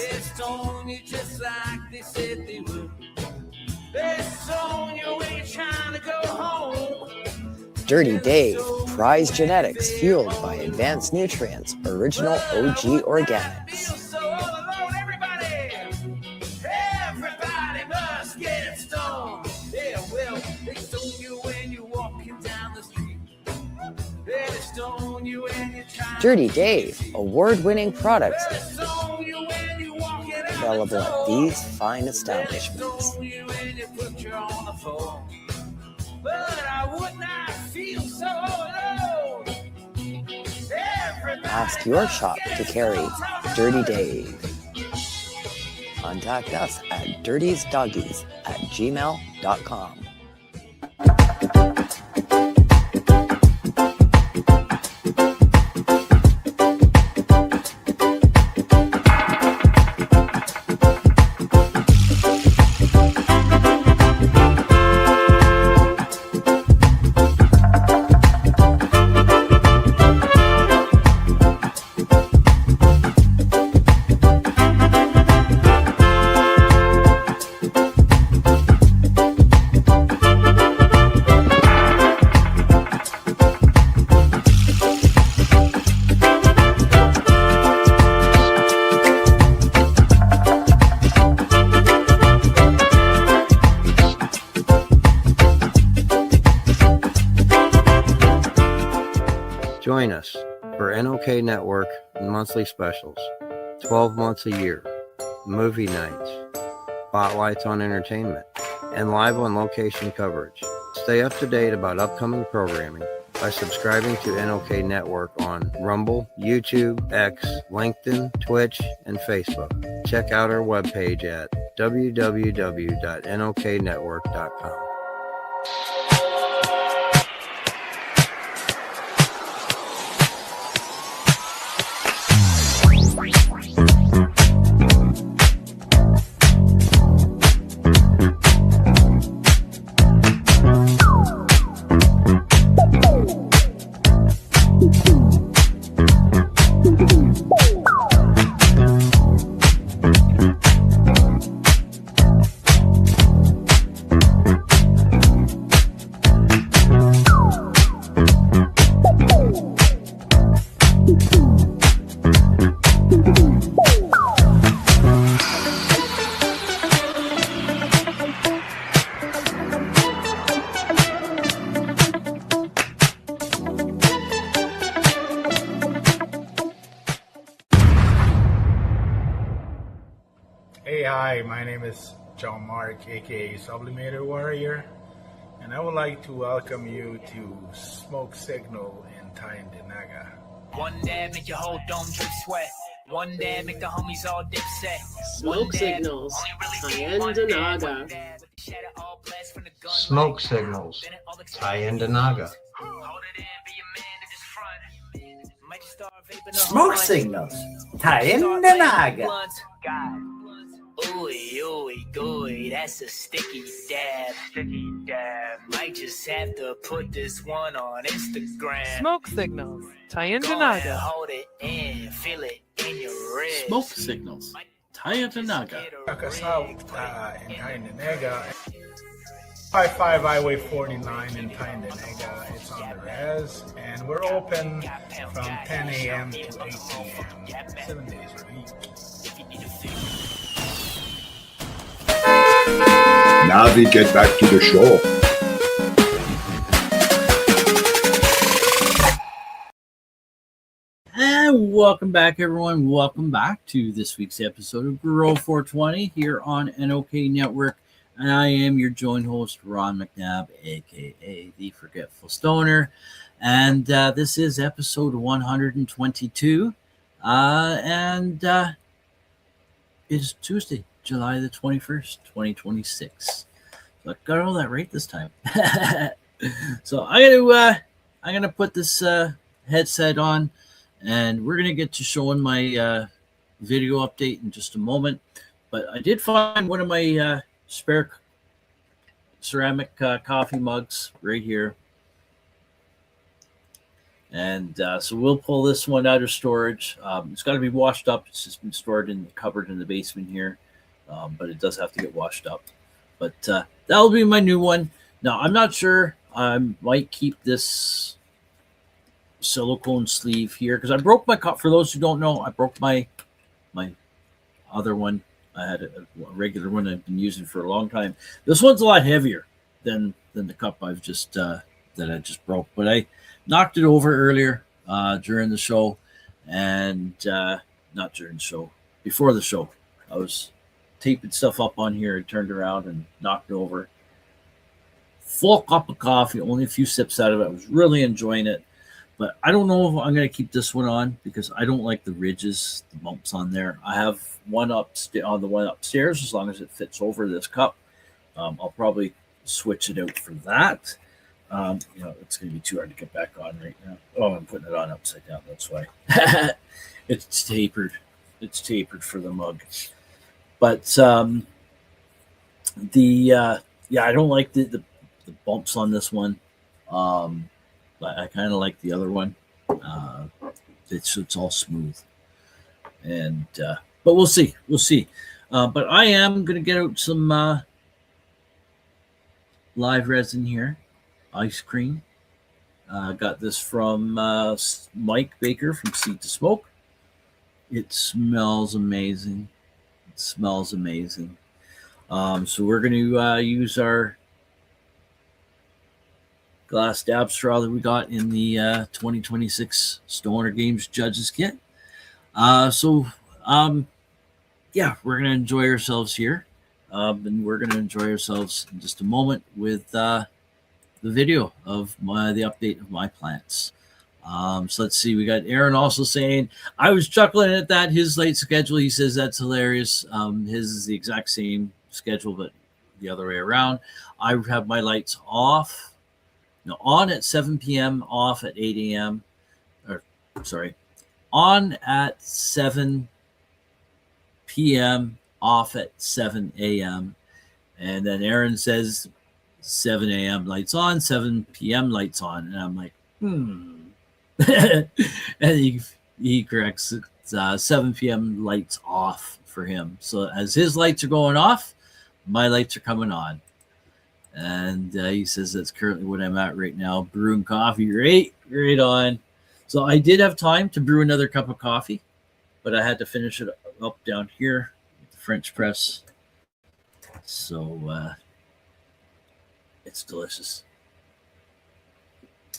Dirty Dave, prized genetics fueled by advanced nutrients, original OG organics. Dirty Dave, award-winning products available at these fine establishments. Ask your shop to carry Dirty Dave. Contact us at dirtiesdoggies@gmail.com. Join us for NOK Network monthly specials, 12 months a year, movie nights, spotlights on entertainment, and live on location coverage. Stay up to date about upcoming programming by subscribing to NOK Network on Rumble, YouTube, X, LinkedIn, Twitch, and Facebook. Check out our webpage at www.noknetwork.com. Hey, hi, my name is John Mark, aka Sublimator Warrior, and I would like to welcome you to Smoke Signal in Tyndinaga. One dab make your whole dome drip sweat. One dab make the homies all dip set. Smoke Signals, Tyndinaga. Smoke Signals, Tyndinaga. Smoke Signals, Tyndinaga. Ooey, ooey, gooey, that's a sticky dab. Sticky dab. Might just have to put this one on Instagram. Smoke Signals, Go ahead, Tyndinaga. hold it in, feel it in your wrist. Smoke Signals, Tyndinaga. Check us out in Tyndinaga. 55 Highway 49 in Tyndinaga. It's on the res, and we're open from 10 a.m. to 8 p.m. 7 days a week. Now we get back to the show. And welcome back, everyone. Welcome back to this week's episode of Grow420 here on NOK Network. And I am your joint host, Ron McNabb, aka the Forgetful Stoner. And this is episode 122. It's Tuesday, July the 21st, 2026. So I got all that right this time. So I'm gonna put this headset on, and we're gonna get to showing my video update in just a moment. But I did find one of my spare ceramic coffee mugs right here. And so we'll pull this one out of storage. It's got to be washed up. It's just been stored in the cupboard in the basement here. But it does have to get washed up. But that'll be my new one. Now, I'm not sure. I might keep this silicone sleeve here because I broke my cup. For those who don't know, I broke my other one. I had a regular one I've been using for a long time. This one's a lot heavier than the cup I've just that I just broke. But I knocked it over earlier during the show, and not during the show, before the show. I was taping stuff up on here and turned around and knocked it over. Full cup of coffee, only a few sips out of it. I was really enjoying it. But I don't know if I'm going to keep this one on because I don't like the ridges, the bumps on there. I have one on the one upstairs as long as it fits over this cup. I'll probably switch it out for that. It's going to be too hard to get back on right now. Oh, I'm putting it on upside down. That's why. It's tapered. It's tapered for the mug. But I don't like the bumps on this one. But I kind of like the other one. It's all smooth. And but we'll see. But I am going to get out some live resin here. Ice cream. Got this from Mike Baker from Seed to Smoke. It smells amazing. So we're going to use our glass dab straw that we got in the 2026 Stoner Games Judges Kit. Yeah, we're going to enjoy ourselves here. And we're going to enjoy ourselves in just a moment with the video of the update of my plants. So let's see. We got Aaron also saying, I was chuckling at that. His late schedule, he says that's hilarious. His is the exact same schedule, but the other way around. I have my lights off, on at 7 p.m., off at 8 a.m. On at 7 p.m., off at 7 a.m. And then Aaron says 7 a.m. lights on, 7 p.m. lights on. And I'm like, and he corrects it. 7 p.m. lights off for him. So as his lights are going off, my lights are coming on. And he says that's currently what I'm at right now. Brewing coffee, right on. So I did have time to brew another cup of coffee, but I had to finish it up down here with the French press. So it's delicious.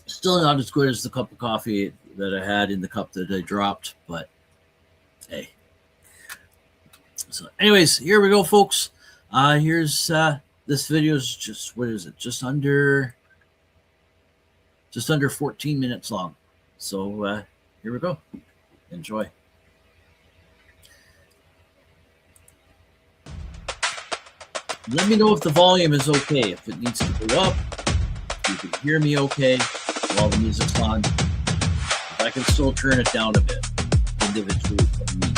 Still not as good as the cup of coffee that I had in the cup that I dropped, but hey. So anyways, here we go, folks. Here's this video is just, what is it? Just under 14 minutes long. So here we go. Enjoy. Let me know if the volume is okay, if it needs to go up, if you can hear me okay while the music's on. If I can still turn it down a bit individually from me.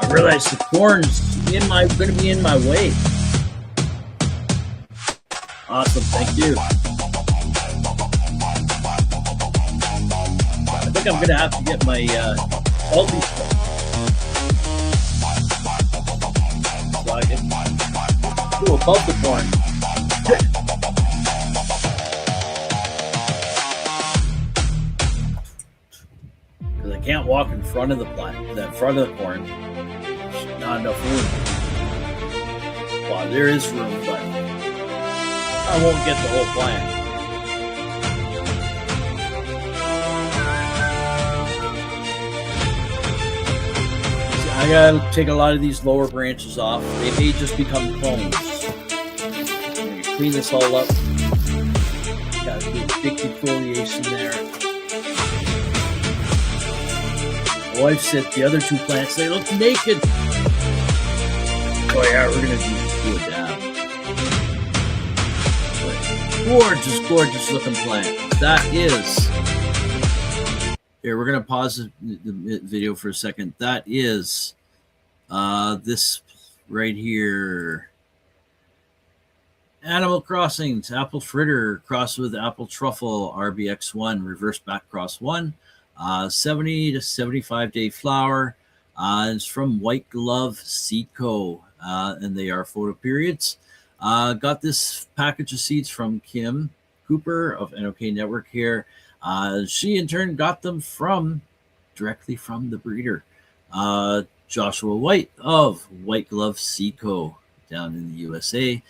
I realize the corn's going to be in my way. Awesome, thank you. I think I'm going to have to get my healthy stuff so I can do above the corn. Because I can't walk in front of the plant, the front of the corn. Not enough room. Well, there is room, but I won't get the whole plant. I gotta take a lot of these lower branches off. They may just become cones. Clean this all up. Got a big defoliation there. My wife said the other two plants, they look naked. Oh yeah, we're gonna do that. Gorgeous looking plant. That is. Here, we're gonna pause the video for a second. That is this right here. Animal Crossings, Apple Fritter, crossed with Apple Truffle, RBX1, reverse back cross 1. 70 to 75 day flower. It's from White Glove Seed Co. And they are photo periods. Got this package of seeds from Kim Cooper of NOK Network here. She in turn got them directly from the breeder, Joshua White of White Glove Seed Co. down in the USA.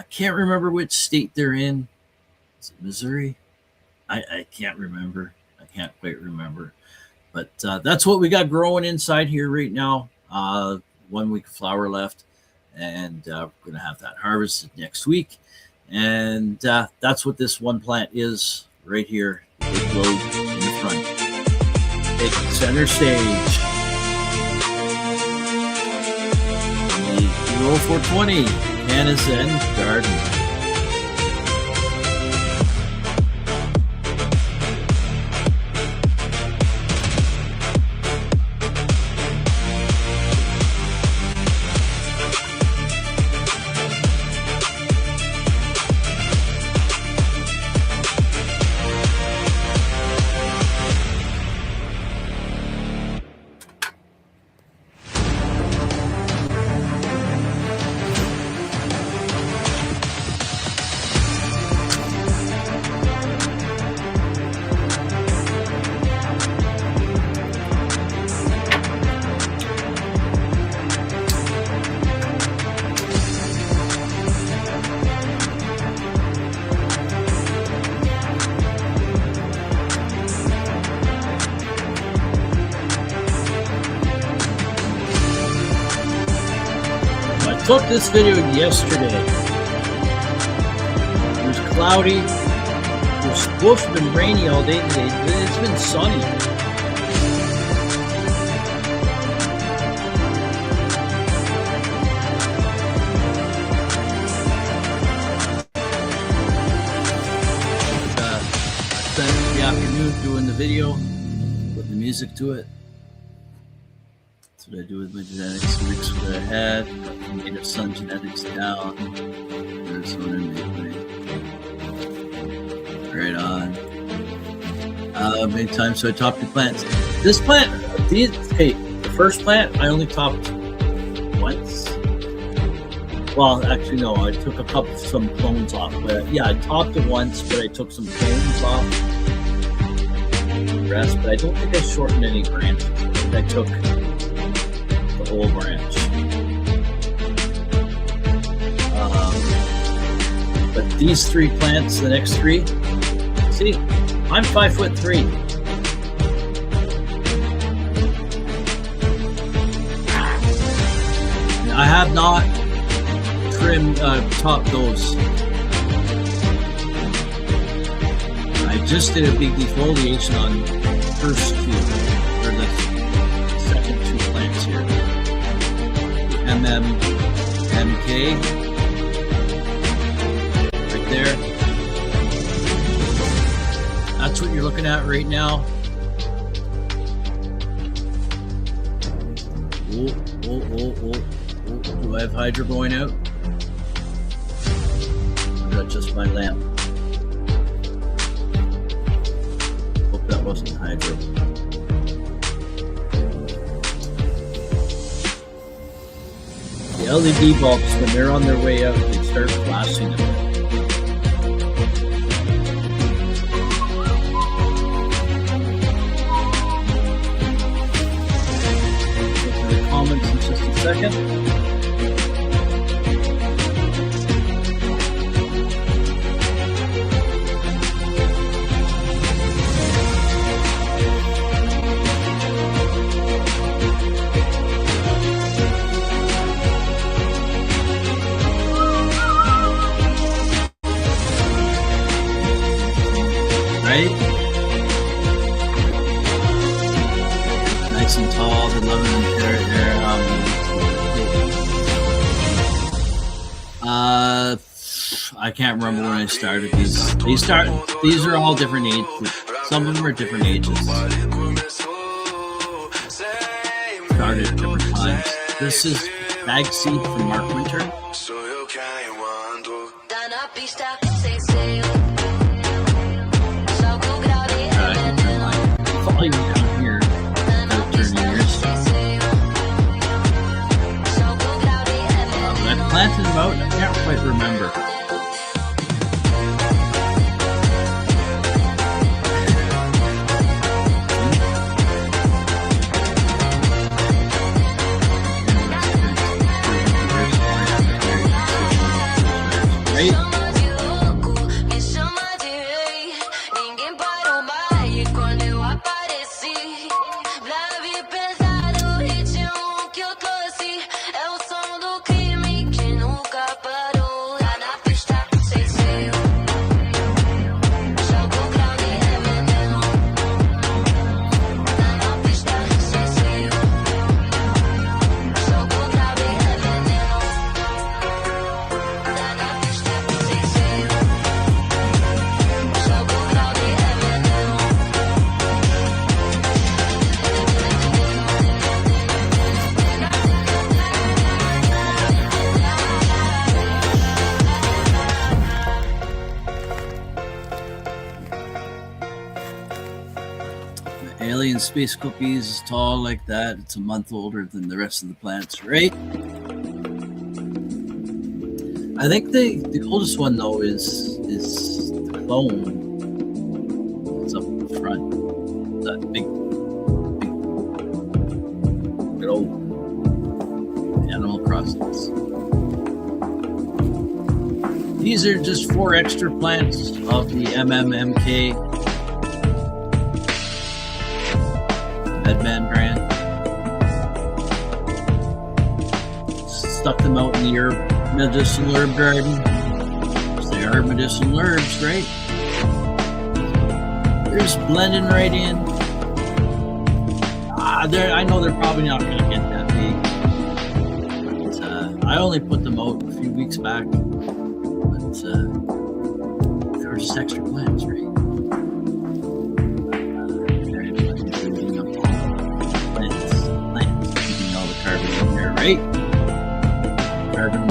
Can't remember which state they're in. Is it Missouri? I can't remember. I can't quite remember. But that's what we got growing inside here right now. 1 week of flower left. And we're going to have that harvested next week. And that's what this one plant is right here. Big load in the front. Taking center stage. The Grow420 Hannah's End Garden. took this video yesterday. It was cloudy. It was supposed to have been rainy all day today, but it's been sunny. Spent the afternoon doing the video, putting the music to it. That's what I do with my genetics. Mix what I had, got the native sun genetics down. Arizona midway. Right on. Many times, so I topped the plants. This plant, the first plant, I only topped once. Well, actually, no, I took some clones off. But yeah, I topped it once, but I took some clones off. The rest, but I don't think I shortened any branches. I think I took the whole branch. But these 3 plants, the next 3, see, I'm 5'3". I have not top those. I just did a big defoliation on the first 2, or the second 2 plants here. MK, right there. That's what you're looking at right now. Oh. Do I have hydro going out? Just my lamp. Hope that wasn't hydro. The LED bulbs, when they're on their way out, they start flashing them. Get to the comments in just a second. Nice and tall, the 11 carat there. I can't remember when I started these. These are all different ages. Some of them are different ages. Started at different times. This is Bag Seed from Mark Winter. Volume down here. I planted them out. I can't quite remember. Right? Alien Space Cookies is tall like that. It's a month older than the rest of the plants, right? I think the oldest one though is the clone. It's up front. That big old Animal Crossings. These are just 4 extra plants of the MMMK Medman brand. stuck them out in the medicinal herb garden. They are medicinal herbs, right? They're just blending right in. I know they're probably not going to get that big. But, I only put them out a few weeks back. But they were just extra plants, right? Plants, keeping all the carbon in there, right? Carbon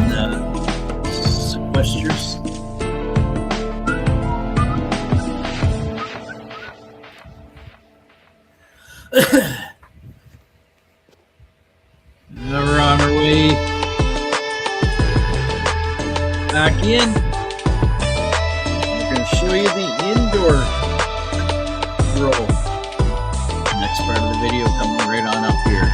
sequesters. We're on our way back in. We're going to show you the indoor grow. Next part of the video coming right on up here.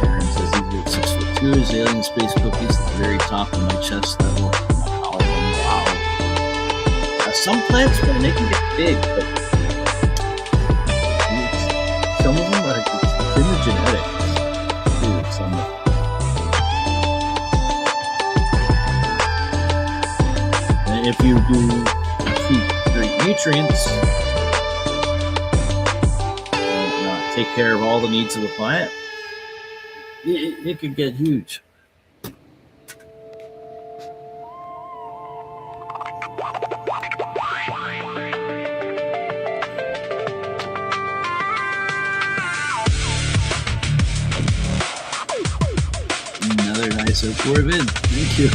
Aaron says he's at 6'2". His alien space cookies at the very top of my chest level. Oh, wow. Some plants, man, they can get big, but some of them are in the genetics. Dude, some of them. And if you do feed great nutrients, take care of all the needs of the plant, it could get huge. Another nice outdoor vid. Thank you.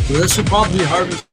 So this will probably harvest.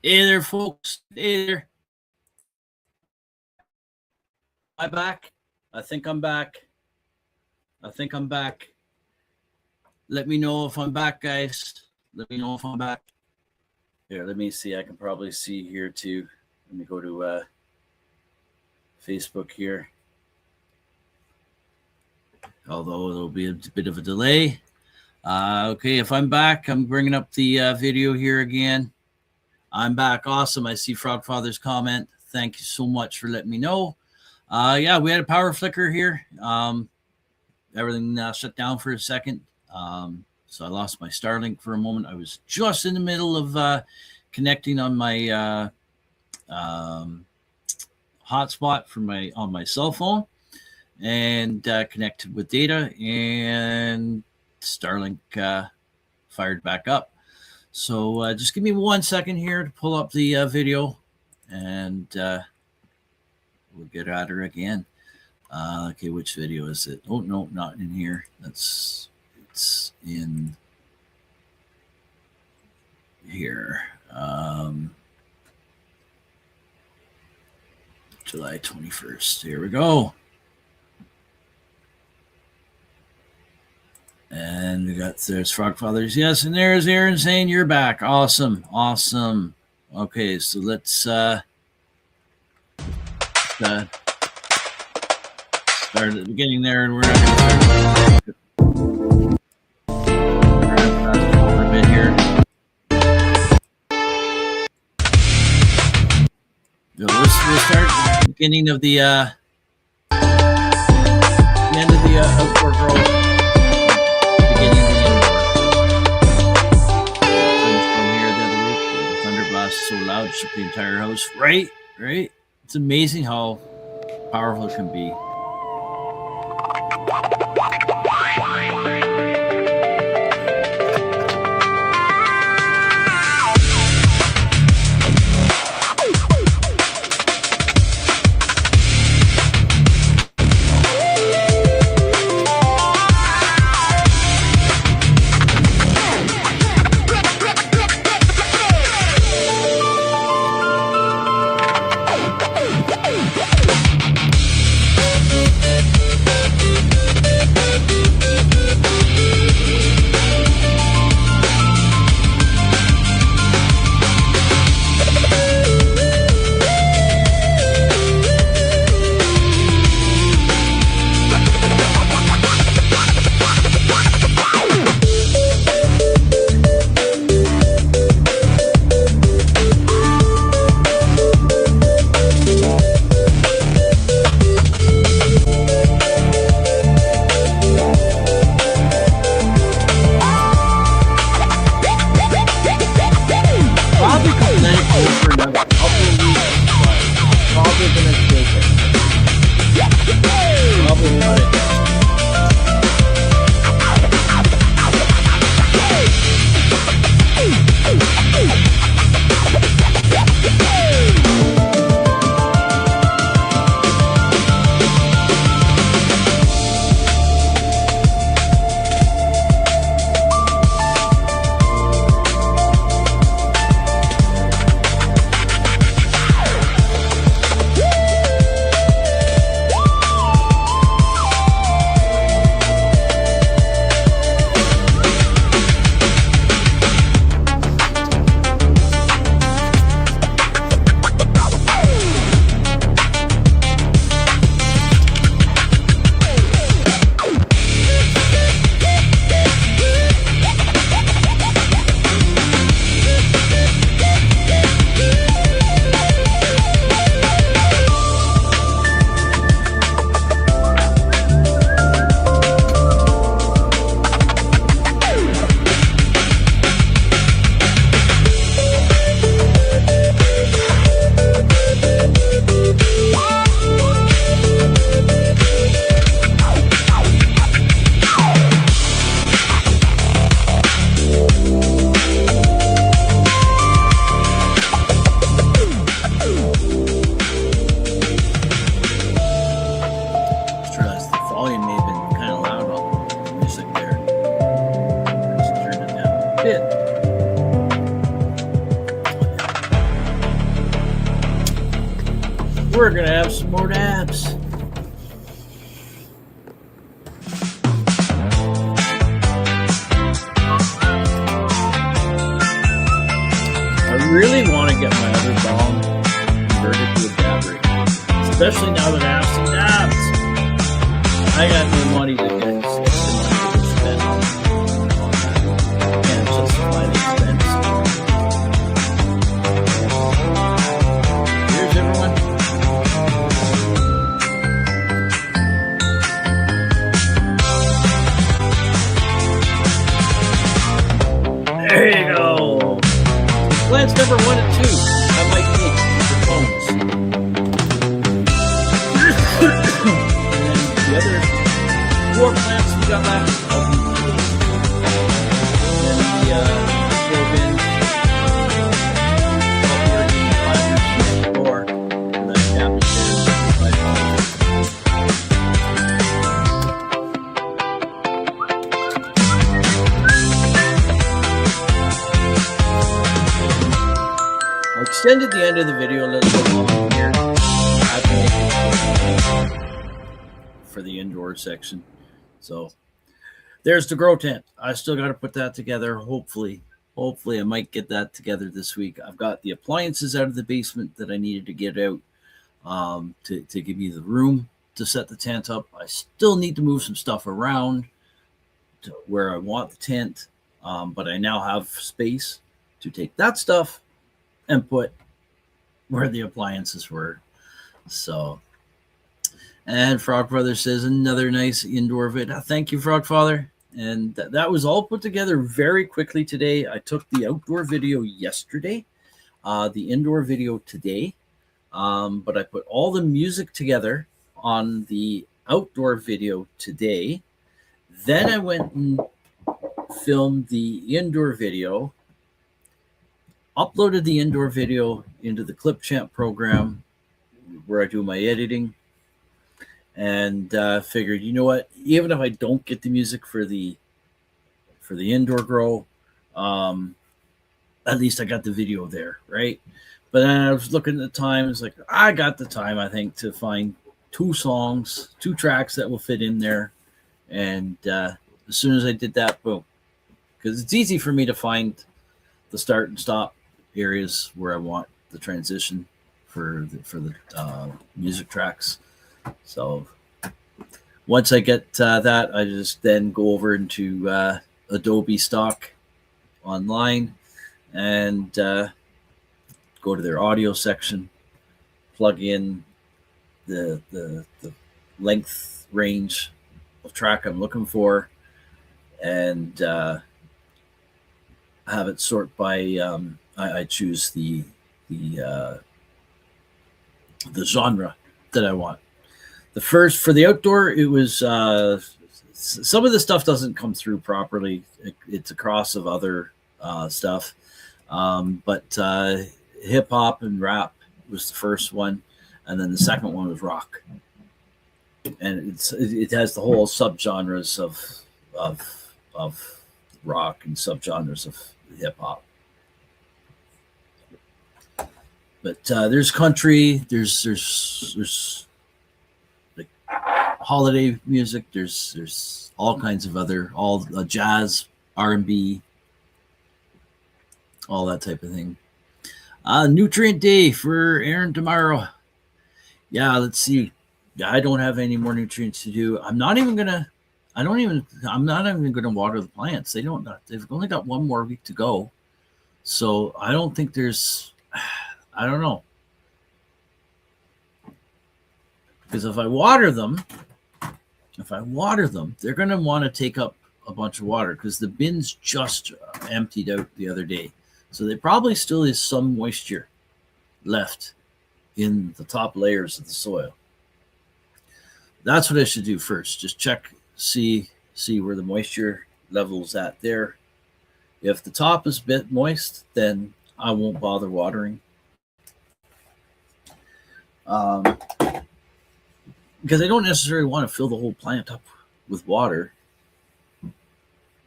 Hey there, folks. Hey there. Am I back? I think I'm back. Let me know if I'm back, guys. Let me know if I'm back. Here, let me see. I can probably see here too. Let me go to Facebook here. Although there'll be a bit of a delay. Okay, if I'm back, I'm bringing up the video here again. I'm back. Awesome. I see Frogfather's comment. Thank you so much for letting me know. Yeah, we had a power flicker here. Everything shut down for a second. So I lost my Starlink for a moment. I was just in the middle of connecting on my hotspot on my cell phone and connected with data, and Starlink fired back up. So just give me 1 second here to pull up the video, and we'll get at her again. Okay, which video is it? Oh, no, not in here. It's in here. July 21st. Here we go. And And we got there's Frog Fathers. Yes, and there's Aaron saying you're back. Awesome. Okay, so let's start at the beginning there, and we're not going to start. We're going to fast forward a bit here. We'll start at the beginning of the end of the outdoor growth. Beginning of the indoor. From here the other week, the thunder blast so loud it shook the entire house. Right? It's amazing how powerful it can be. We're gonna have some more dabs. I really want to get my other bong converted to a dab rig, especially now that I have some dabs. I got no money to get extra money to spend on that. Can't justify the expense. Here's everyone. There you go. Plants number 1 and 2. I might need for phones. And then the other 4 plants we got left. And then the 4 bins. All the irrigating planters next door. And then cap stairs. I extended the end of the video a little bit long here. For the indoor section. So there's the grow tent. I still got to put that together. Hopefully I might get that together this week. I've got the appliances out of the basement that I needed to get out to give me the room to set the tent up. I still need to move some stuff around to where I want the tent, but I now have space to take that stuff and put where the appliances were. So, and Frog Brother says another nice indoor vid. Thank you, Frog Father. And that was all put together very quickly today. I took the outdoor video yesterday, the indoor video today, but I put all the music together on the outdoor video today. Then I went and filmed the indoor video, uploaded the indoor video into the Clipchamp program where I do my editing, and figured, you know what, even if I don't get the music for the indoor grow, at least I got the video there, right? But then I was looking at the time, it's like, I got the time, I think, to find 2 tracks that will fit in there. And as soon as I did that, boom, because it's easy for me to find the start and stop areas where I want the transition for the music tracks. So once I get that, I just then go over into Adobe Stock online and go to their audio section, plug in the length range of track I'm looking for, and have it sort by I choose the genre that I want. The first for the outdoor, it was some of the stuff doesn't come through properly. It's a cross of other stuff, but hip hop and rap was the first one, and then the second one was rock, and it has the whole subgenres of rock and subgenres of hip hop. But there's country, there's like holiday music, there's all kinds of other, all jazz, R&B, all that type of thing. Nutrient day for Aaron tomorrow. Yeah, let's see. Yeah, I don't have any more nutrients to do. I'm not even gonna water the plants. They've only got 1 more week to go. So I don't think there's, I don't know. Because if I water them, they're going to want to take up a bunch of water because the bins just emptied out the other day. So there probably still is some moisture left in the top layers of the soil. That's what I should do first. Just check, see where the moisture level's at there. If the top is a bit moist, then I won't bother watering. Because I don't necessarily want to fill the whole plant up with water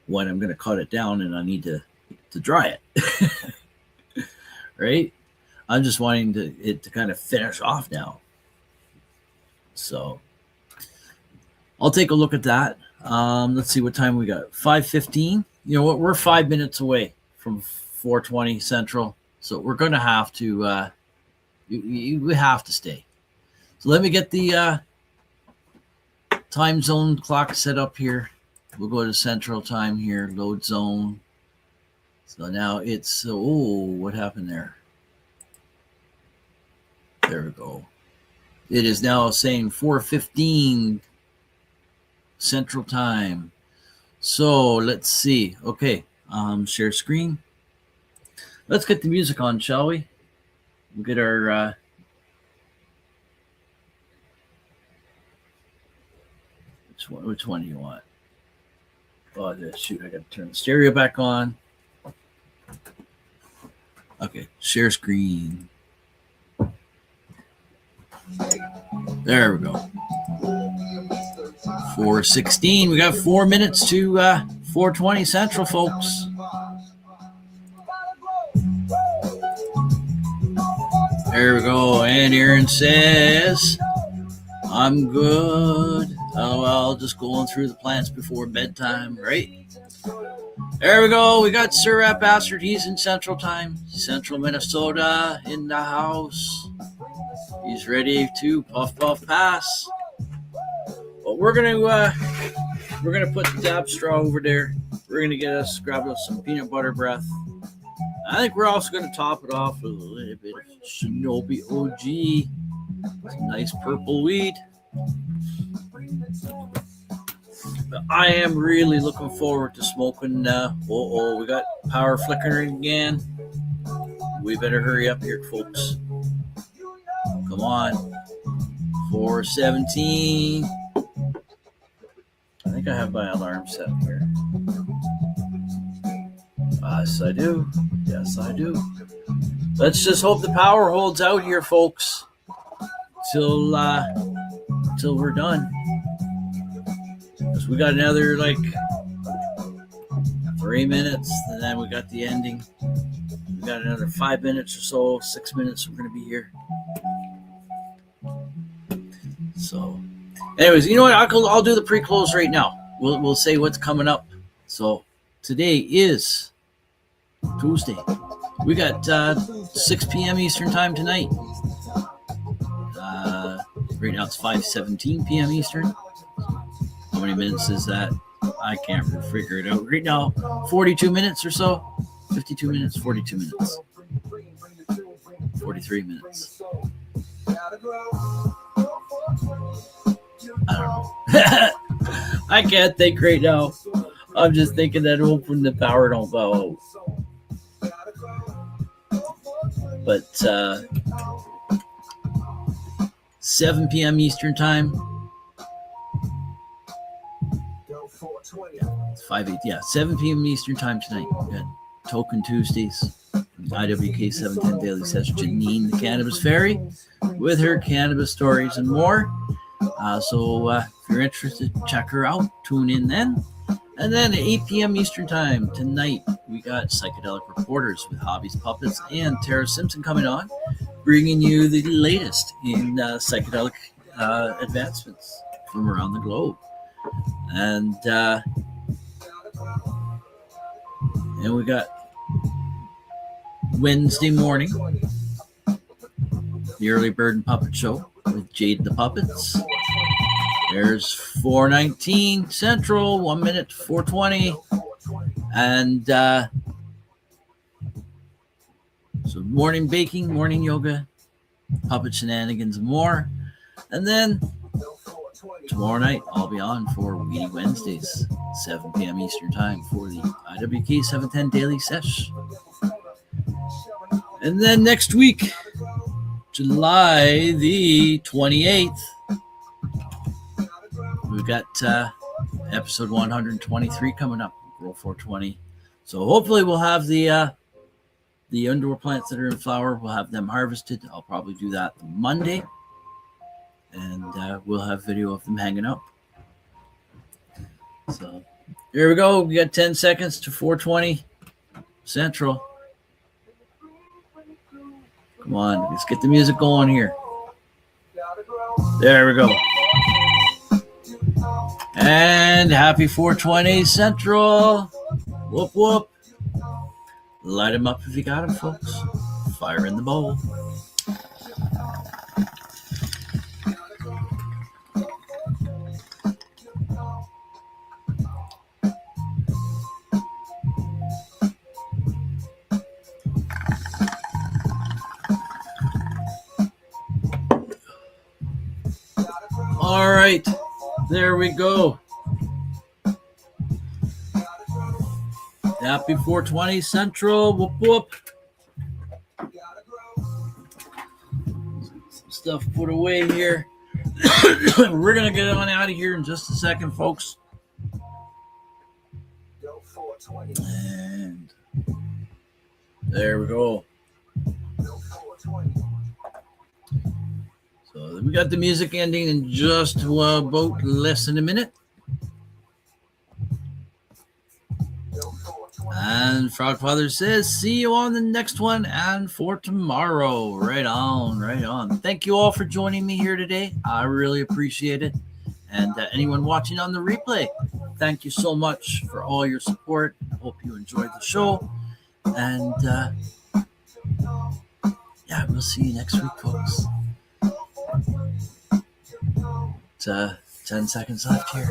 when I'm going to cut it down and I need to dry it. Right? I'm just wanting it to kind of finish off now. So I'll take a look at that. Let's see what time we got. 5:15. You know what? We're 5 minutes away from 420 Central. So we're going to have to, we have to stay. So let me get the time zone clock set up here. We'll go to Central Time here, load zone. So now it's, what happened there? There we go. It is now saying 4:15 Central Time. So let's see. Okay, share screen. Let's get the music on, shall we? We'll get our which one do you want? Oh, shoot, I got to turn the stereo back on. Okay, share screen. There we go. 4:16. We got 4 minutes to 4:20 Central, folks. There we go. And Aaron says, I'm good. Oh, well, just going through the plants before bedtime, right? There we go. We got Sir Rat Bastard. He's in Central Time. Central Minnesota in the house. He's ready to puff, puff, pass. But we're gonna put the dab straw over there. We're gonna grab us some peanut butter breath. I think we're also gonna top it off with a little bit of Shinobi OG. Some nice purple weed. But I am really looking forward to smoking. We got power flickering again. We better hurry up here, folks. Come on. 4:17. I think I have my alarm set here. Yes, I do. Yes, I do. Let's just hope the power holds out here, folks, till we're done. Because we got another 3 minutes, and then we got the ending. We got another 5 minutes or so, 6 minutes. We're gonna be here. So, anyways, you know what? I'll do the pre-close right now. We'll say what's coming up. So today is Tuesday. We got 6 p.m. Eastern time tonight. Right now it's 5:17 p.m. Eastern. How many minutes is that? I can't figure it out. Right now, 42 minutes or so. 52 minutes, 42 minutes. 43 minutes. I don't know. I can't think right now. I'm just thinking that when the power don't go out. But 7 p.m. Eastern time. 7 p.m. Eastern time tonight. We got Token Tuesdays. IWK 710 Daily Session. Janine, the Cannabis Fairy, with her cannabis stories and more. So if you're interested, check her out. Tune in then. And then at 8 p.m. Eastern time tonight, we got Psychedelic Reporters with Hobbies Puppets and Tara Simpson coming on, bringing you the latest in psychedelic advancements from around the globe. And we got Wednesday morning, the Early Bird and Puppet Show with Jade the Puppets. There's 4:19 Central, 1 minute to 4:20. And so morning baking, morning yoga, puppet shenanigans, and more. And then tomorrow night, I'll be on for Weedy Wednesdays, 7 p.m. Eastern time for the IWK 710 Daily Sesh. And then next week, July the 28th, we've got episode 123 coming up, Grow420. So hopefully we'll have the indoor plants that are in flower, we'll have them harvested. I'll probably do that Monday. And we'll have video of them hanging up. So here we go. We got 10 seconds to 4:20 Central. Come on, let's get the music going here. There we go. And happy 4:20 Central. Whoop, whoop. Light them up if you got them, folks. Fire in the bowl. All right, there we go. Happy 4:20 Central. Whoop, whoop. Some stuff put away here. We're going to get on out of here in just a second, folks. And there we go. So we got the music ending in just about less than a minute. And Frogfather says, see you on the next one and for tomorrow. Right on, right on. Thank you all for joining me here today. I really appreciate it. And anyone watching on the replay, thank you so much for all your support. Hope you enjoyed the show. And yeah, we'll see you next week, folks. It's 10 seconds left here.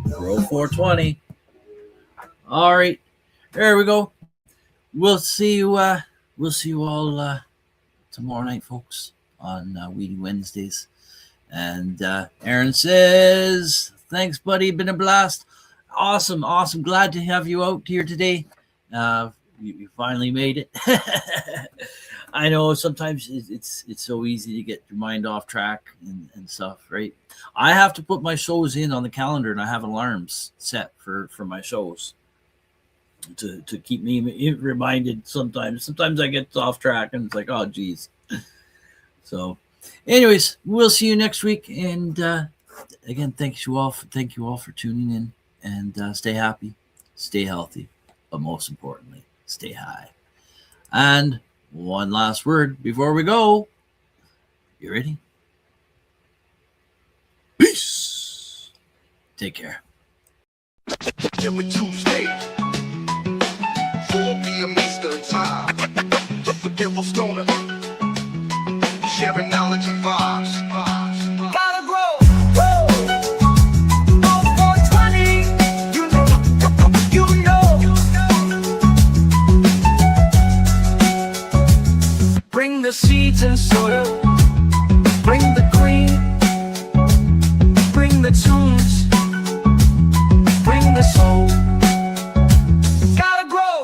Grow420. All right, there we go. We'll see you all tomorrow night, folks, on Weedy Wednesdays. And Aaron says, thanks, buddy. Been a blast. Awesome. Glad to have you out here today. You finally made it. I know sometimes it's so easy to get your mind off track and stuff, right? I have to put my shows in on the calendar, and I have alarms set for my shows to keep me reminded sometimes. Sometimes I get off track, and it's like, oh, geez. So anyways, we'll see you next week. And again, thank you all for tuning in, and stay happy, stay healthy, but most importantly, stay high. And one last word before we go. You ready? Peace. Take care. Every Tuesday, 4 p.m. Eastern Time. The Devil Stoner, sharing knowledge and vibes. Gotta grow. 420. You know. Bring the seeds and soil. Bring the green. Bring the tunes. Bring the soul. Gotta grow.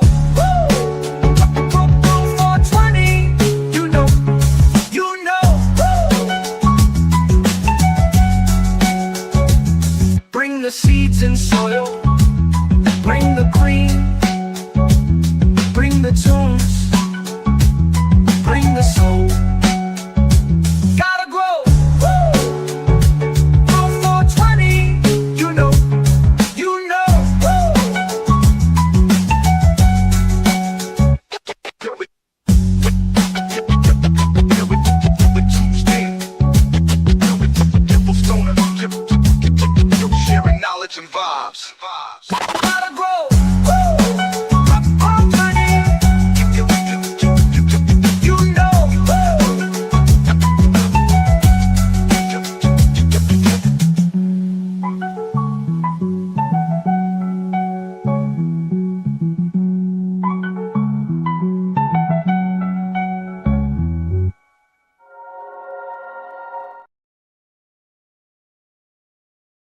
420. You know. Bring the seeds and soil. Bring the green.